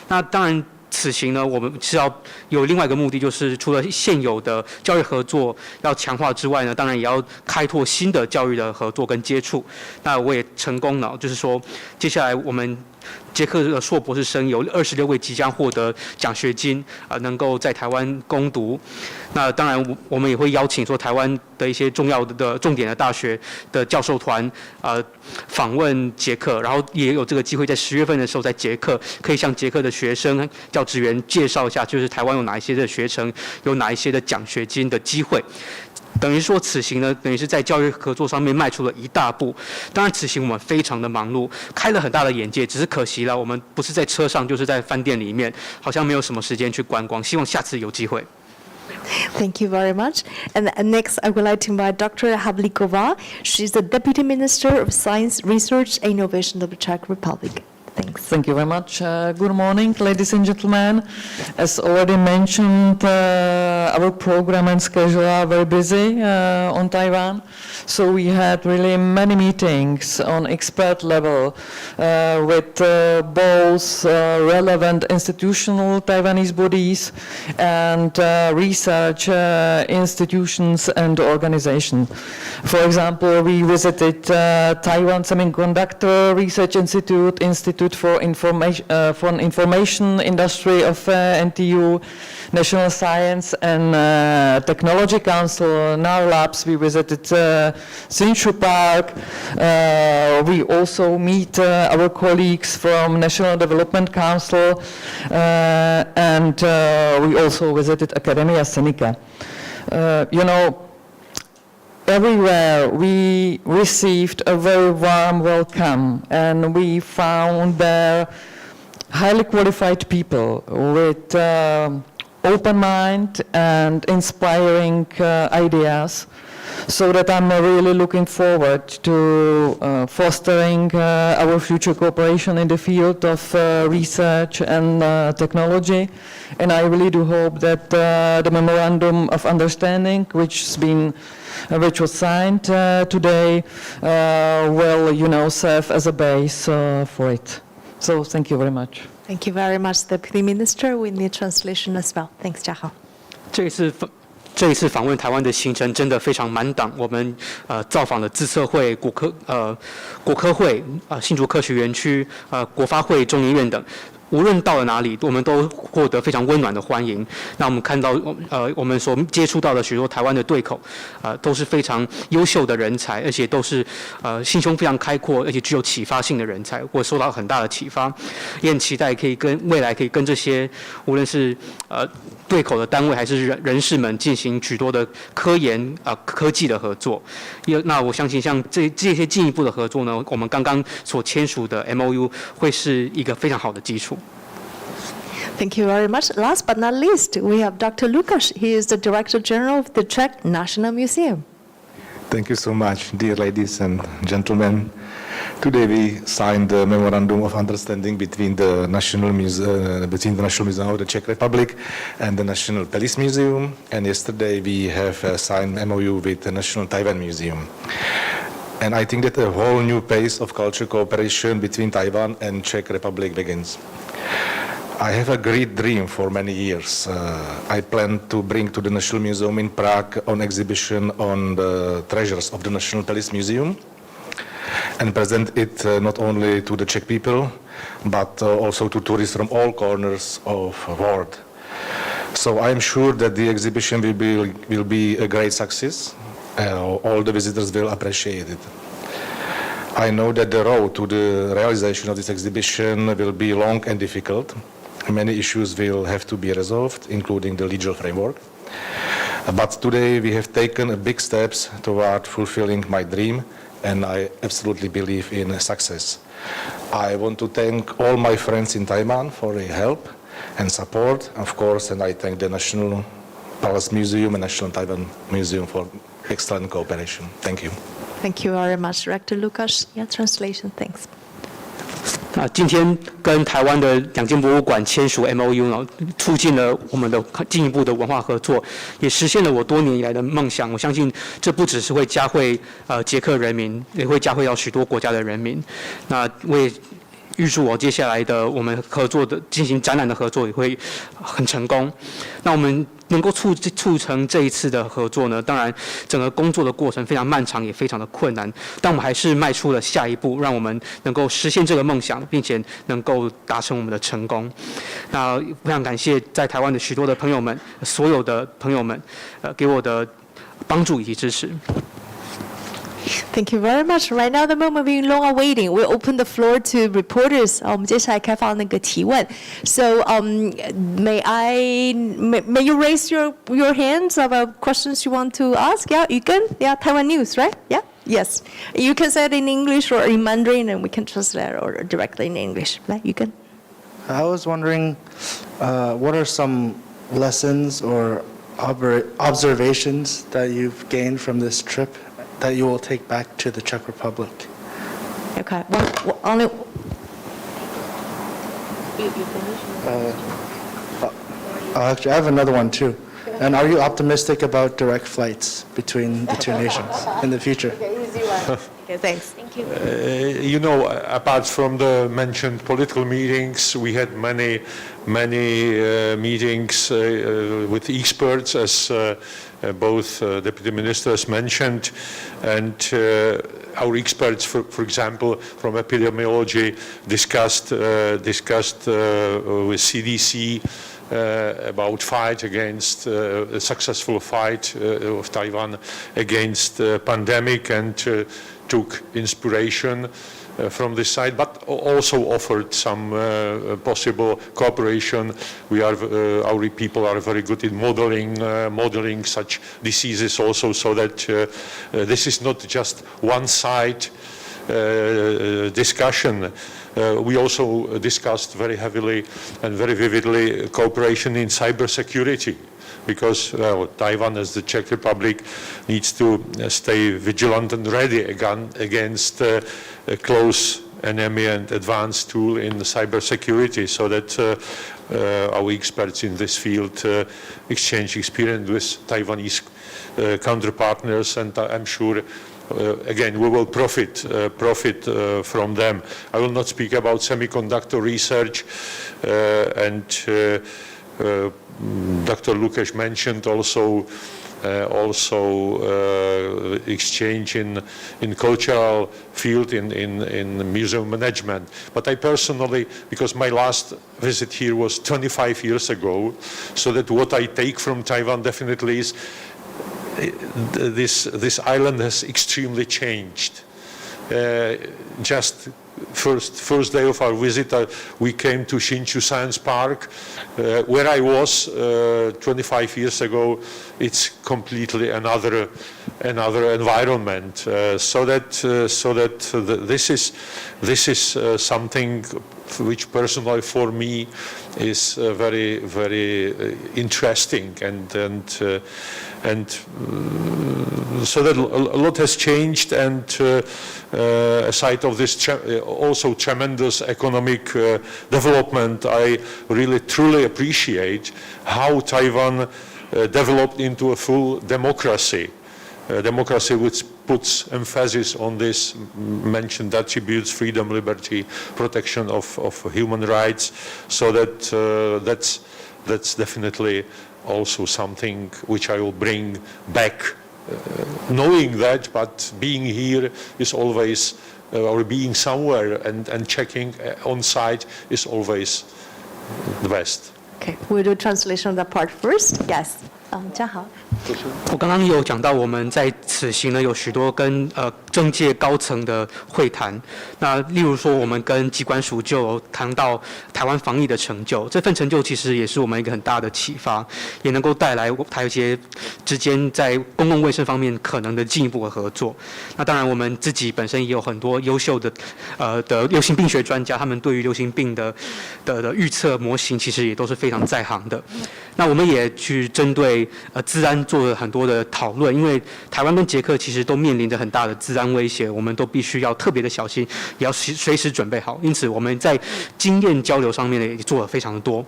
那当然。此行呢，我们是要有另外一个目的，就是除了现有的教育合作要强化之外呢，当然也要开拓新的教育的合作跟接触。那我也成功了，就是说，接下来我们捷克的硕博士生有26位即将获得奖学金，能够在台湾攻读。那当然，我们也会邀请说台湾的一些重要的重点的大学的教授团，访问捷克，然后也有这个机会在10月份的时候在捷克，可以向捷克的学生、教职员介绍一下，就是台湾有哪一些的学程，有哪一些的奖学金的机会。等于说，此行呢，等于是在教育合作上面迈出了一大步。当然，此行我们非常的忙碌，开了很大的眼界，只是可惜了，我们不是在车上，就是在饭店里面，好像没有什么时间去观光。希望下次有机会。Thank you very much. And next, I would like to invite Dr. Havlikova. She's the Deputy Minister of Science, Research and Innovation of the Czech Republic. Thanks. Thank you very much. Good morning, ladies and gentlemen. As already mentioned, our program and schedule are very busy on Taiwan. So we had really many meetings on expert level with both relevant institutional Taiwanese bodies and research institutions and organizations. For example, we visited Taiwan Semiconductor Research Institute for Information Industry of NTU, National Science and Technology Council, NAR Labs. We visited Hsinchu Park. We also meet our colleagues from National Development Council, and we also visited Academia Sinica. Everywhere we received a very warm welcome, and we found there highly qualified people with open mind and inspiring ideas, so that I'm really looking forward to fostering our future cooperation in the field of research and technology. And I really do hope that the Memorandum of Understanding, which was signed today, will, serve as a base for it. So thank you very much. Thank you very much, Deputy Minister. We need translation as well. Thanks, 嘉豪。这一次访问台湾的行程真的非常满档，我们造访了自测会、国科会、新竹科学园区、国发会、中研院等。无论到了哪里，我们都获得非常温暖的欢迎。那我们看到，我们所接触到的许多台湾的对口，都是非常优秀的人才，而且都是心胸非常开阔，而且具有启发性的人才。我受到很大的启发，也很期待可以未来可以跟这些无论是对口的单位还是人士们进行许多的科研科技的合作。那我相信像这些进一步的合作呢，我们刚刚所签署的 MOU 会是一个非常好的基础。Thank you very much. Last but not least, we have Dr. Lukas. He is the Director General of the Czech National Museum. Thank you so much, dear ladies and gentlemen. Today we signed the Memorandum of Understanding between the National Museum of the Czech Republic and the National Police Museum. And yesterday we have signed MOU with the National Taiwan Museum. And I think that a whole new pace of cultural cooperation between Taiwan and Czech Republic begins. I have a great dream for many years. I plan to bring to the National Museum in Prague an exhibition on the treasures of the National Police Museum and present it not only to the Czech people, but also to tourists from all corners of the world. So I am sure that the exhibition will be a great success. All the visitors will appreciate it. I know that the road to the realization of this exhibition will be long and difficult. Many issues will have to be resolved, including the legal framework. But today we have taken big steps toward fulfilling my dream, and I absolutely believe in success. I want to thank all my friends in Taiwan for their help and support, of course, and I thank the National Palace Museum and National Taiwan Museum for excellent cooperation. Thank you. Thank you very much, Director Lukas. Yeah, translation. Thanks. 今天跟台湾的两间博物馆签署 MOU， 促进了我们的进一步的文化合作，也实现了我多年以来的梦想。我相信这不只是会嘉惠捷克人民，也会嘉惠到许多国家的人民。那我也预祝我接下来的我们合作的进行展览的合作也会很成功。那我们能够促成这一次的合作呢，当然整个工作的过程非常漫长，也非常的困难，但我们还是迈出了下一步，让我们能够实现这个梦想，并且能够达成我们的成功。那非常感谢在台湾的许多的朋友们，所有的朋友们，给我的帮助以及支持。Thank you very much. Right now, the moment we're long awaiting, we open the floor to reporters. 我们接下来开放那个提问。So, may you raise your hands about questions you want to ask? Yeah, you can. Yeah, Taiwan News, right? Yeah. Yes. You can say it in English or in Mandarin, and we can translate or directly in English. Yeah, you can. I was wondering, what are some lessons or observations that you've gained from this trip that you will take back to the Czech Republic? Okay. Actually, I have another one too. And are you optimistic about direct flights between the two nations in the future? Okay, thanks. Thank you. You know, apart from the mentioned political meetings, we had many meetings with experts, as both deputy ministers mentioned, and our experts, for example, from epidemiology, discussed with CDC about fight against a successful fight of Taiwan against pandemic, and took inspiration from this side, but also offered some possible cooperation. Our people are very good in modeling such diseases also, so that this is not just one-side discussion. We also discussed very heavily and very vividly cooperation in cybersecurity, because Taiwan, as the Czech Republic, needs to stay vigilant and ready against a close enemy and advanced tool in cybersecurity, so that our experts in this field exchange experience with Taiwanese counterpartners, and I'm sure again, we will profit from them. I will not speak about semiconductor research, and Dr. Lukáš mentioned also exchange in cultural field, in museum management. But I personally, because my last visit here was 25 years ago, so that what I take from Taiwan definitely is this island has extremely changed. Just first day of our visit, we came to Hsinchu Science Park, where I was 25 years ago. It's completely another environment. So that this is something which personally for me is very, very interesting, and so that a lot has changed, and aside of this also tremendous economic development, I really truly appreciate how Taiwan developed into a full democracy. Democracy which puts emphasis on this mentioned attributes: freedom, liberty, protection of human rights. So that's definitely also something which I will bring back, knowing that, but being here is always, or being somewhere and checking on site is always the best. Okay, we'll do translation of that part first. Yes. 嘉豪。我刚刚有讲到，我们在此行呢有许多跟政界高层的会谈。那例如说，我们跟机关署就有谈到台湾防疫的成就，这份成就其实也是我们一个很大的启发，也能够带来台协之间在公共卫生方面可能的进一步的合作。那当然，我们自己本身也有很多优秀的流行病学专家，他们对于流行病的预测模型其实也都是非常在行的。那我们也去针对资安做了很多的讨论，因为台湾跟捷克其实都面临着很大的资安威胁，我们都必须要特别的小心，也要随时准备好。因此我们在经验交流上面呢也做了非常的多。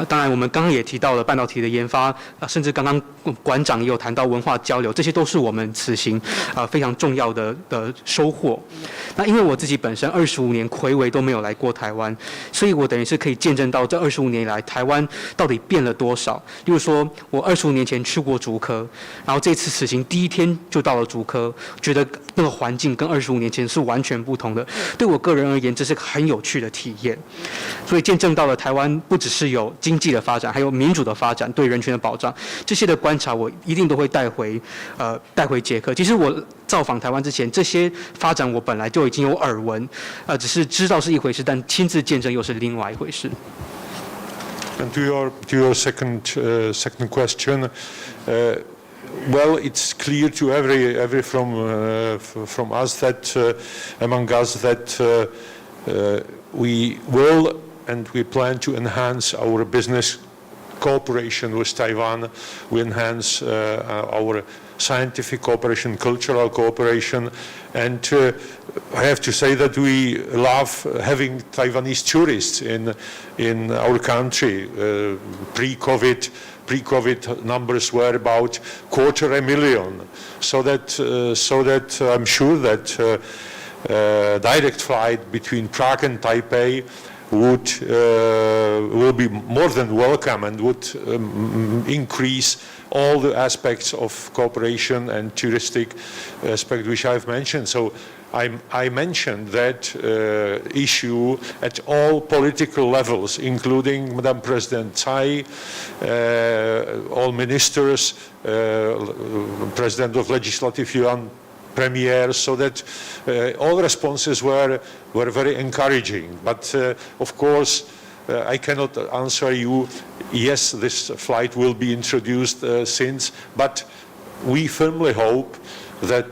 当然我们刚刚也提到了半导体的研发，甚至刚刚馆长也有谈到文化交流，这些都是我们此行非常重要的收获。那因为我自己本身25年睽违都没有来过台湾，所以我等于是可以见证到这25年以来台湾到底变了多少。例如说，我25年前去过竹科，然后这次此行第一天就到了竹科，觉得那个环境跟25年前是完全不同的。对我个人而言，这是个很有趣的体验。所以见证到了台湾不只是有经济的发展，还有民主的发展，对人权的保障，这些的观察我一定都会带回捷克。其实我造访台湾之前，这些发展我本来就已经有耳闻，只是知道是一回事，但亲自见证又是另外一回事。And to your second question, well, it's clear to every from us that among us that we will and we plan to enhance our business cooperation with Taiwan. We enhance our scientific cooperation, cultural cooperation, and I have to say that we love having Taiwanese tourists in our country. Pre-COVID numbers were about 250,000, so that I'm sure that direct flight between Prague and Taipei will be more than welcome and would increase all the aspects of cooperation and touristic aspect which I've mentioned. So I mentioned that issue at all political levels, including Madam President Tsai, all ministers, President of Legislative Yuan, Premier, so that all responses were very encouraging. But of course, I cannot answer you, yes, this flight will be introduced since, but we firmly hope that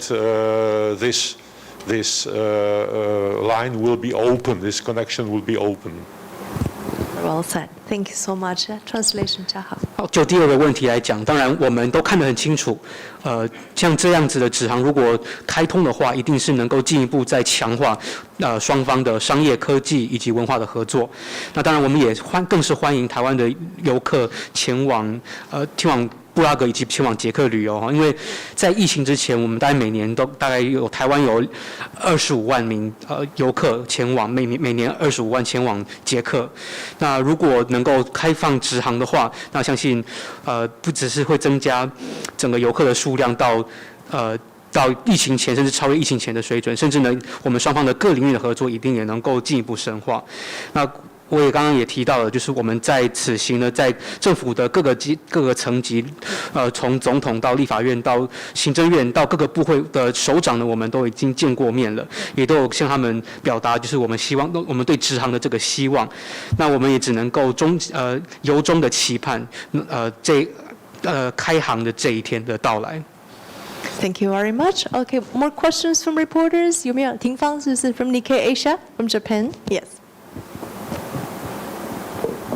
this line will be open, this connection will be open. Well said. Thank you so much. Translation 加好。好，就第二个问题来讲，当然我们都看得很清楚，像这样子的直航，如果开通的话，一定是能够进一步再强化双方的商业、科技以及文化的合作。那当然，我们也更是欢迎台湾的游客前往布拉格以及前往捷克旅游哈，因为在疫情之前，我们大概每年都大概有台湾有25万名游客前往，每年25万前往捷克。那如果能够开放直航的话，那相信不只是会增加整个游客的数量到疫情前，甚至超越疫情前的水准，甚至呢，我们双方的各领域的合作一定也能够进一步深化。那我也刚刚也提到了，就是我们在此行呢，在政府的各个层级，从总统到立法院到行政院到各个部会的首长呢，我们都已经见过面了，也都有向他们表达，就是我们对直航的这个希望。那我们也只能够由衷的期盼，开航的这一天的到来。Thank you very much. Okay, more questions from reporters. 有没有？廷芳是不是 from Nikkei Asia from Japan? Yes.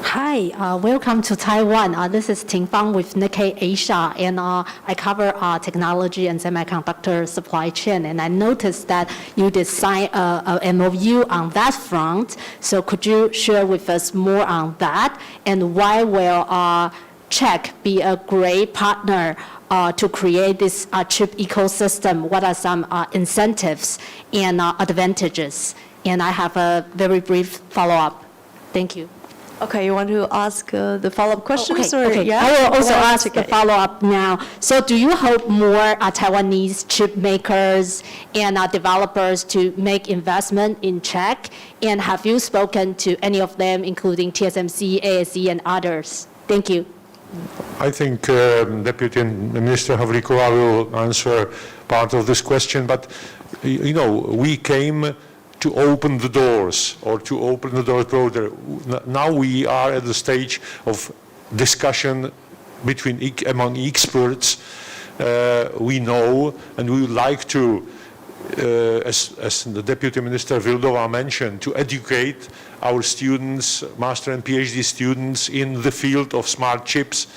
Hi, welcome to Taiwan. This is Ting Fang with Nikkei Asia, and I cover technology and semiconductor supply chain. And I noticed that you did sign a MOU on that front. So could you share with us more on that? And why will Czech be a great partner to create this chip ecosystem? What are some incentives and advantages? And I have a very brief follow-up. Thank you. Okay, you want to ask the follow-up questions? Okay. Yeah? I will also ask the follow-up now. So do you hope more Taiwanese chip makers and developers to make investment in Czech? And have you spoken to any of them, including TSMC, ASE, and others? Thank you. I think Deputy Minister Havlíková will answer part of this question, but you know, we came to open the doors, or to open the doors broader. Now we are at the stage of discussion among experts. We know, and we would like to, as the Deputy Minister Vildová mentioned, to educate our students, master and PhD students in the field of smart chips,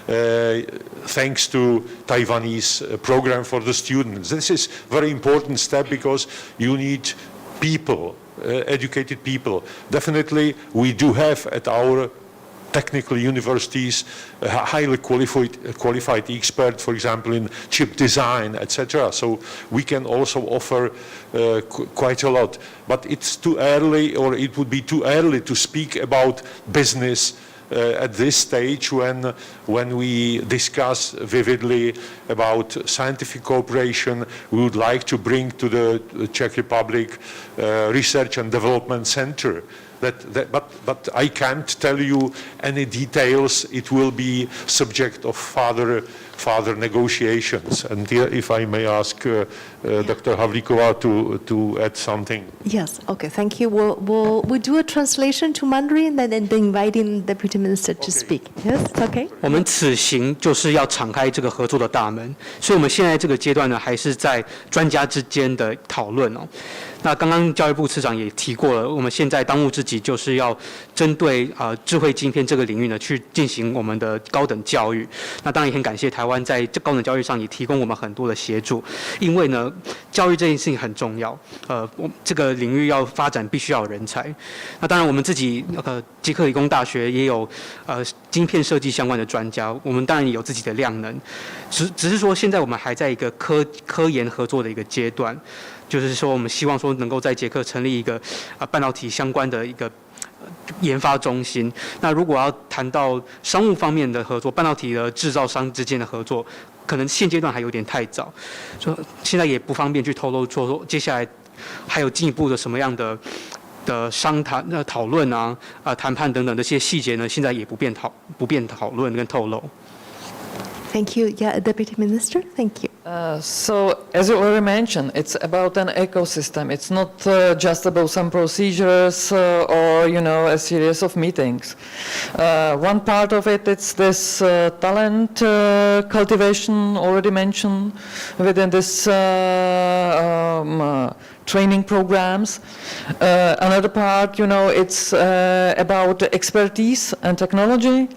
thanks to Taiwanese program for the students. This is a very important step because you need people, educated people. Definitely, we do have at our technical universities highly qualified experts, for example, in chip design, etc. So we can also offer quite a lot. But it's too early, or it would be too early to speak about business at this stage when we discuss vividly about scientific cooperation. We would like to bring to the Czech Republic Research and Development Center. But I can't tell you any details. It will be subject of further negotiations. And here, if I may ask Dr. Havlíková to add something. Yes, okay, thank you. We'll do a translation to Mandarin and then inviting the Deputy Minister to speak. Yes, okay. 我们此行就是要敞开这个合作的大门，所以我们现在这个阶段呢，还是在专家之间的讨论哦。那刚刚教育部次长也提过了，我们现在当务之急就是要针对智慧晶片这个领域呢，去进行我们的高等教育。那当然也很感谢台湾在这高等教育上也提供我们很多的协助，因为呢，教育这件事情很重要。这个领域要发展，必须要有人才。那当然我们自己捷克理工大学也有晶片设计相关的专家，我们当然也有自己的量能，只是说现在我们还在一个科研合作的一个阶段。就是说，我们希望说能够在捷克成立一个半导体相关的一个研发中心。那如果要谈到商务方面的合作，半导体的制造商之间的合作，可能现阶段还有点太早，所以现在也不方便去透露说接下来还有进一步的什么样的商谈讨论啊、谈判等等这些细节呢，现在也不便讨论跟透露。Thank you. Yeah, Deputy Minister. Thank you. So, as you already mentioned, it's about an ecosystem. It's not just about some procedures or, a series of meetings. One part of it, it's this talent cultivation already mentioned within this training programs. Another part, it's about expertise and technology.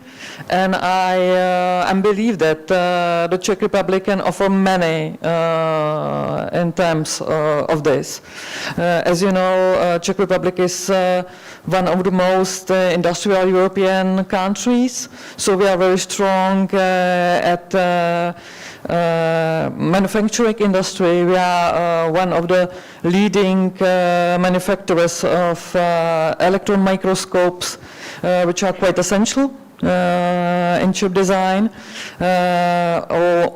And I believe that the Czech Republic can offer many in terms of this. As you know, Czech Republic is one of the most industrial European countries, so we are very strong at manufacturing industry. We are one of the leading manufacturers of electron microscopes, which are quite essential in chip design,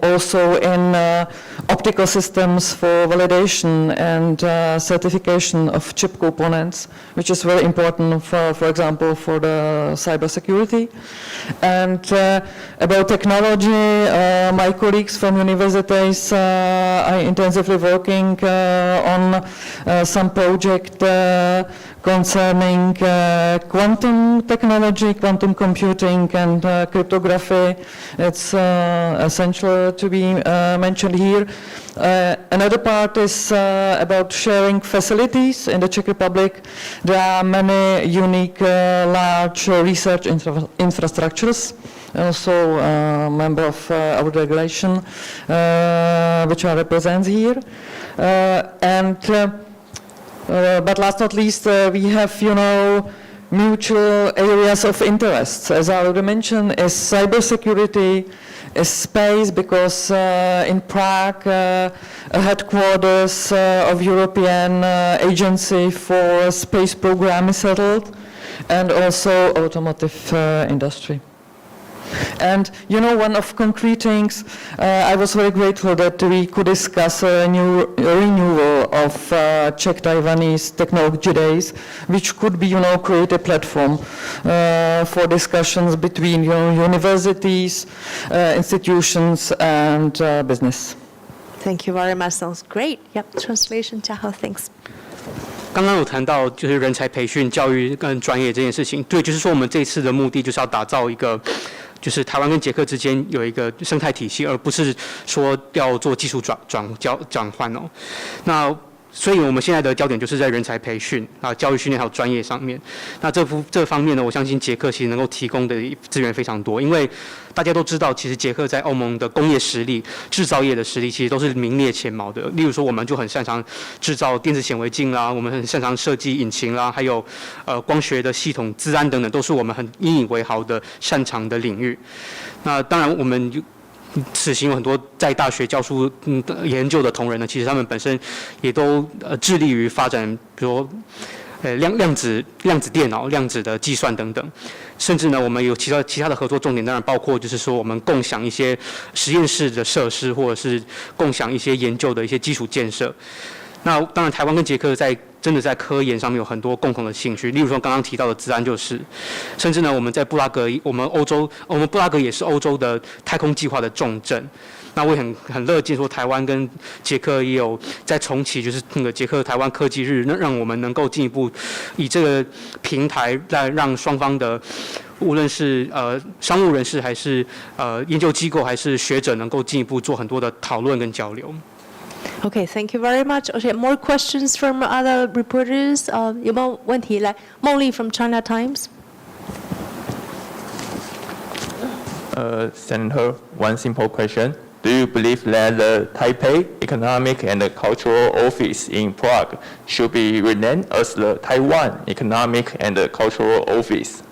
also in optical systems for validation and certification of chip components, which is very important, for example, for the cybersecurity. And about technology, my colleagues from universities are intensively working on some project concerning quantum technology, quantum computing, and cryptography. It's essential to be mentioned here. Another part is about sharing facilities in the Czech Republic. There are many unique large research infrastructures. Also a member of our delegation, which I represent here. But last not least, we have, mutual areas of interest. As I already mentioned, is cybersecurity, is space, because in Prague, a headquarters of European Agency for Space Program is settled, and also automotive industry. And one of concrete things, I was very grateful that we could discuss a renewal of Czech-Taiwanese Technology Days, which could be, create a platform for discussions between universities, institutions, and business. Thank you very much. Sounds great. Yep. Translation. Jiahao, thanks. 刚刚有谈到就是人才培训、教育跟专业这件事情，对，就是说我们这次的目的就是要打造一个，就是台湾跟捷克之间有一个生态体系，而不是说要做技术转换哦。那所以我们现在的焦点就是在人才培训教育训练还有专业上面。那这方面呢，我相信捷克其实能够提供的资源非常多，因为大家都知道，其实捷克在欧盟的工业实力、制造业的实力，其实都是名列前茅的。例如说，我们就很擅长制造电子显微镜啦，我们很擅长设计引擎啦，还有光学的系统、资安等等，都是我们很引以为豪的擅长的领域。那当然，我们此行有很多在大学教书研究的同仁呢，其实他们本身也都致力于发展，比如量子电脑、量子的计算等等，甚至呢，我们有其他的合作重点，当然包括就是说我们共享一些实验室的设施，或者是共享一些研究的一些基础建设。那当然，台湾跟捷克真的在科研上面有很多共同的兴趣，例如说刚刚提到的资安就是，甚至呢我们在布拉格，我们布拉格也是欧洲的太空计划的重镇。那我也很乐见说台湾跟捷克也有在重启就是那个捷克台湾科技日，让我们能够进一步以这个平台来让双方的无论是商务人士还是研究机构还是学者能够进一步做很多的讨论跟交流。Okay, thank you very much. Okay, more questions from other reporters? 有没有问题？来，孟丽 from China Times. Senator, one simple question. Do you believe that the Taipei Economic and Cultural Office in Prague should be renamed as the Taiwan Economic and Cultural Office?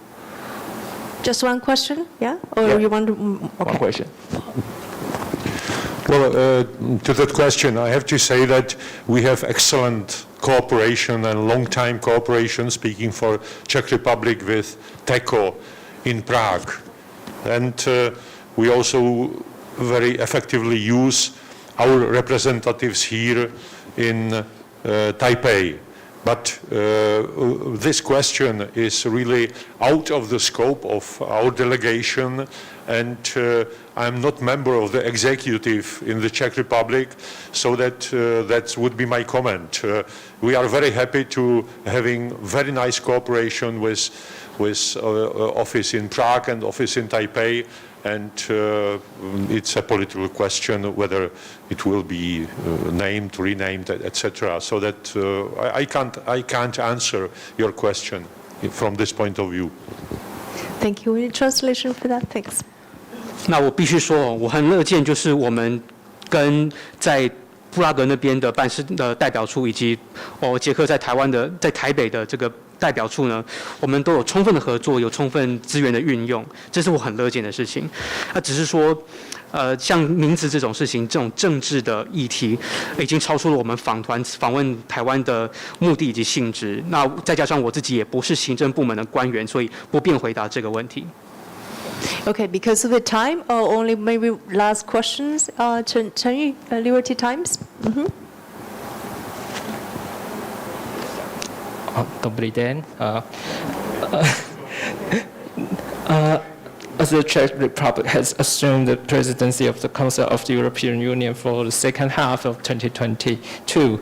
Just one question, yeah? Or Yeah. you want to, okay. One question. Well, to that question, I have to say that we have excellent cooperation and long-time cooperation, speaking for Czech Republic, with TECO in Prague. And we also very effectively use our representatives here in Taipei. But this question is really out of the scope of our delegation, and I'm not member of the executive in the Czech Republic, so that would be my comment. We are very happy to having very nice cooperation with office in Prague and office in Taipei, and it's a political question whether it will be named, renamed, etc. So that I can't answer your question from this point of view. Thank you. Any translation for that? Thanks. 那我必须说，我很乐见，就是我们跟在布拉格那边的办事的代表处，以及捷克在台北的这个代表处呢，我们都有充分的合作，有充分资源的运用，这是我很乐见的事情。那只是说，像名字这种事情，这种政治的议题，已经超出了我们访团访问台湾的目的以及性质。那再加上我自己也不是行政部门的官员，所以不便回答这个问题。Okay, because of the time, only maybe last questions. Chen Yu, Liberty Times. Dobrý den. As the Czech Republic has assumed the presidency of the Council of the European Union for the second half of 2022,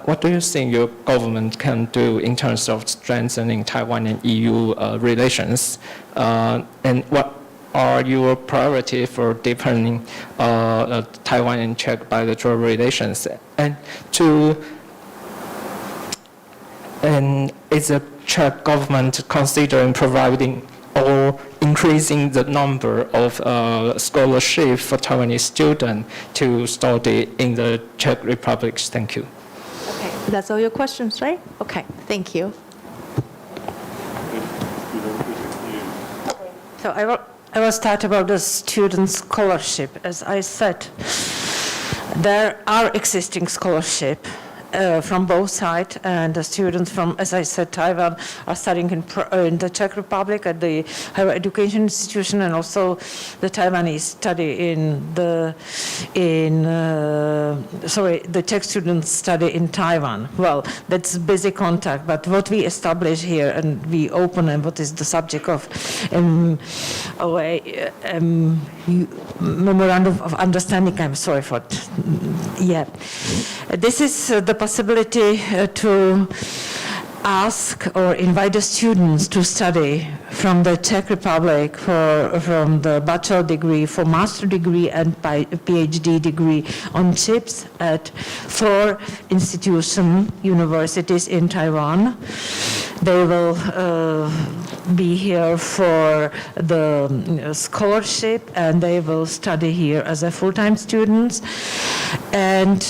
what do you think your government can do in terms of strengthening Taiwan and EU relations? And what are your priorities for deepening Taiwan and Czech bilateral relations? And is the Czech government considering providing or increasing the number of scholarships for Taiwanese students to study in the Czech Republic? Thank you. Okay, that's all your questions, right? Okay, thank you. So I will start about the student scholarship. As I said, there are existing scholarship from both sides, and the students from, as I said, Taiwan are studying in the Czech Republic at the higher education institution, and also the Taiwanese study the Czech students study in Taiwan. Well, that's basic contact, but what we establish here and we open, and what is the subject of memorandum of understanding, I'm sorry for it. Yeah. This is the possibility to ask or invite the students to study from the Czech Republic from the bachelor degree, for master degree and PhD degree on chips at 4 universities in Taiwan. They will be here for the scholarship, and they will study here as a full-time students. And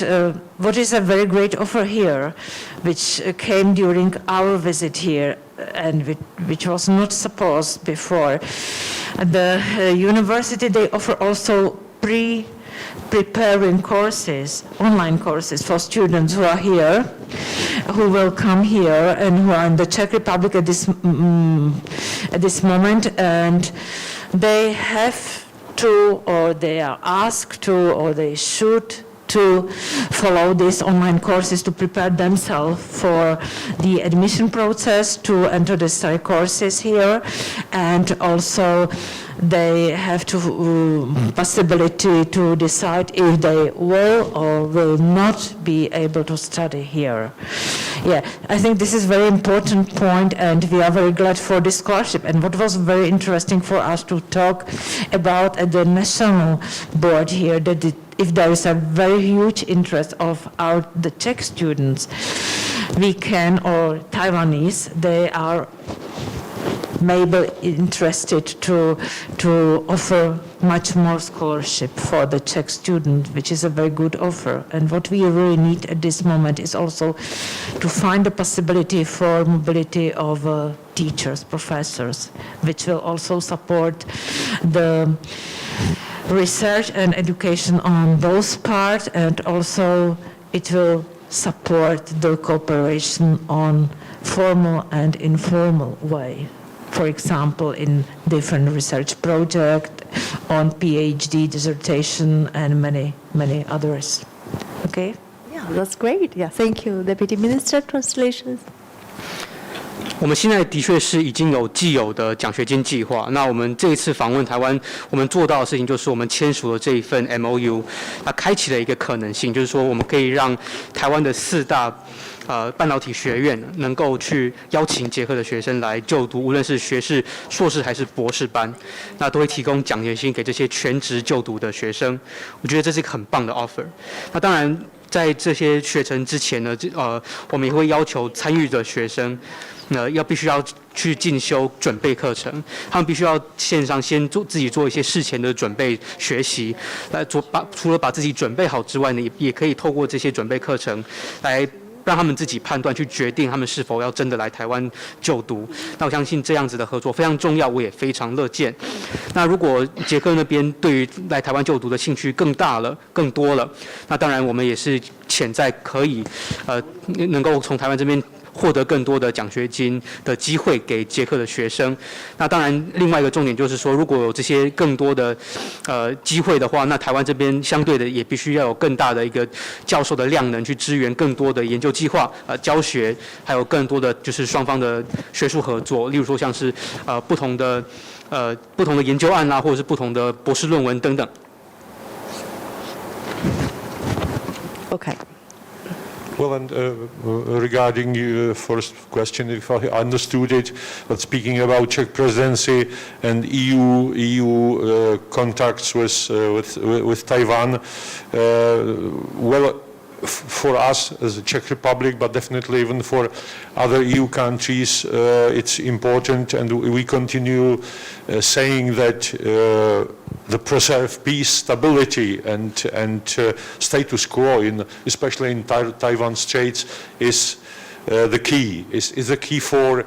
what is a very great offer here, which came during our visit here, and which was not supposed before. The university, they offer also preparing courses, online courses for students who are here, who will come here and who are in the Czech Republic at this moment, and they have to, or they are asked to, or they should to follow these online courses to prepare themselves for the admission process to enter the study courses here, and also they have to possibility to decide if they will or will not be able to study here. Yeah, I think this is a very important point, and we are very glad for this scholarship. And what was very interesting for us to talk about at the national board here, that if there is a very huge interest of the Czech students, we can, or Taiwanese, they are maybe interested to offer much more scholarship for the Czech student, which is a very good offer. And what we really need at this moment is also to find a possibility for mobility of teachers, professors, which will also support the research and education on those parts, and also it will support the cooperation on formal and informal way. For example, in different research projects, on PhD dissertation, and many, many others. Okay? Yeah, that's great. Yeah, thank you, Deputy Minister. Translations. 我们现在的确是已经有既有的奖学金计划。那我们这一次访问台湾，我们做到的事情就是我们签署了这一份 MOU， 那开启了一个可能性，就是说我们可以让台湾的4大半导体学院能够去邀请捷克的学生来就读，无论是学士、硕士还是博士班，那都会提供奖学金给这些全职就读的学生。我觉得这是一个很棒的 offer。那当然，在这些学程之前呢，我们也会要求参与的学生，必须要去进修准备课程，他们必须要线上先自己做一些事前的准备学习，除了把自己准备好之外呢，也可以透过这些准备课程来让他们自己判断，去决定他们是否要真的来台湾就读。那我相信这样子的合作非常重要，我也非常乐见。那如果捷克那边对于来台湾就读的兴趣更大了、更多了，那当然我们也是潜在可以能够从台湾这边获得更多的奖学金的机会给捷克的学生。那当然，另外一个重点就是说，如果有这些更多的机会的话，那台湾这边相对的也必须要有更大的一个教授的量能去支援更多的研究计划、教学，还有更多的就是双方的学术合作。例如说像是不同的研究案啦，或者是不同的博士论文等等。Okay. Well, and regarding your first question, if I understood it, but speaking about Czech presidency and EU contacts with Taiwan, well, for us as the Czech Republic, but definitely even for other EU countries, it's important, and we continue saying that the preserve peace, stability, and status quo, especially in Taiwan Straits, is the key. Is the key for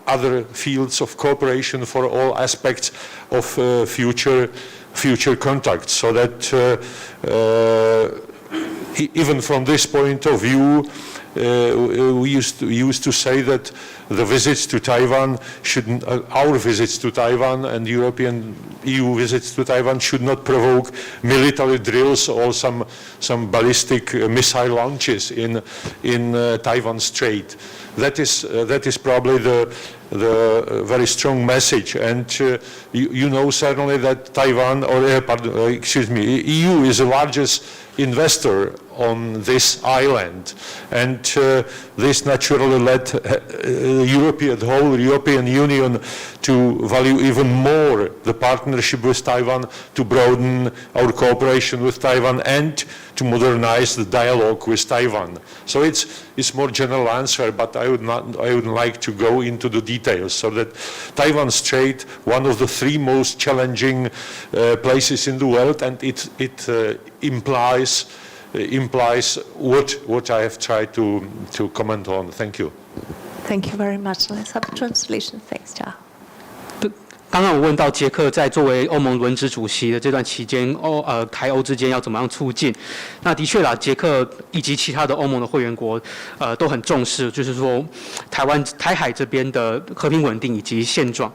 other fields of cooperation, for all aspects of future contacts, so that even from this point of view, we used to say that the visits to Taiwan our visits to Taiwan and European EU visits to Taiwan should not provoke military drills or some ballistic missile launches in Taiwan Strait. That is probably the very strong message, and you know certainly that Taiwan, or EU is the largest investor on this island, and this naturally led the whole European Union to value even more the partnership with Taiwan, to broaden our cooperation with Taiwan, and to modernize the dialogue with Taiwan. So it's more general answer, but I would like to go into the details, so that Taiwan Strait, one of the 3 most challenging places in the world, and it implies what I have tried to comment on. Thank you. Thank you very much. Let's have a translation. Thanks, Cha. 刚刚我问到捷克在作为欧盟轮值主席的这段期间，台欧之间要怎么样促进？那的确啦，捷克以及其他的欧盟的会员国，都很重视，就是说台海这边的和平稳定以及现状。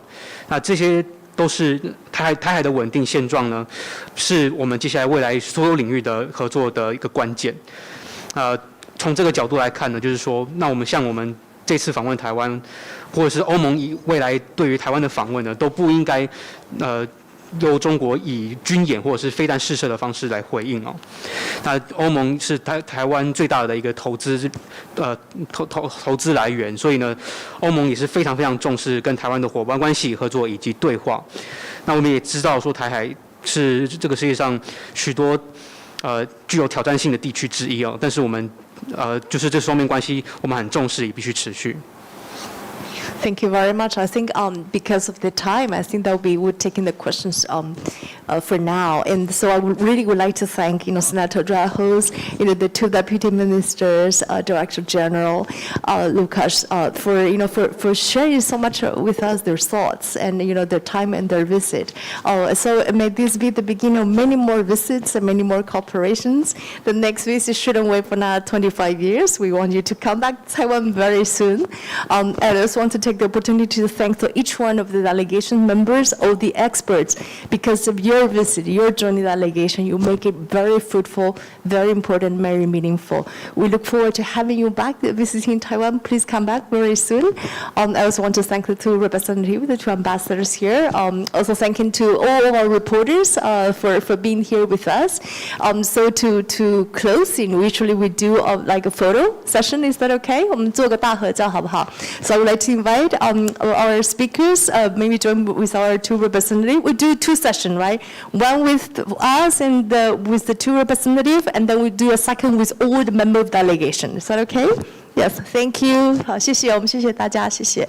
那这些都是台海的稳定现状呢，是我们接下来未来所有领域的合作的一个关键。从这个角度来看呢，就是说，那我们这次访问台湾，或者是欧盟未来对于台湾的访问呢，都不应该由中国以军演或者是飞弹试射的方式来回应哦。那欧盟是台湾最大的一个投资来源，所以呢，欧盟也是非常非常重视跟台湾的伙伴关系、合作以及对话。那我们也知道说，台海是这个世界上许多具有挑战性的地区之一哦。但是我们就是这双边关系，我们很重视，也必须持续。Thank you very much. I think because of the time, I think that we would take in the questions for now. And so I really would like to thank, Senator Drahos, the two deputy ministers, Director General Lucas, for sharing so much with us their thoughts and their time and their visit. So may this be the beginning of many more visits and many more cooperations. The next visit shouldn't wait for another 25 years. We want you to come back to Taiwan very soon. And I also want to take the opportunity to thank each one of the delegation members, all the experts, because of your visit, your journey delegation, you make it very fruitful, very important, very meaningful. We look forward to having you back visiting Taiwan. Please come back very soon. I also want to thank the two representatives, the two ambassadors here. Also thanking to all of our reporters for being here with us. So to closing, usually we do like a photo session. Is that okay? 我们做个大合照好不好? So I would like to invite our speakers, maybe join with our two representatives. We do two sessions, right? One with us and with the two representatives, and then we do a second with all the member of delegation. Is that okay? Yes, thank you. 好，谢谢，我们谢谢大家，谢谢。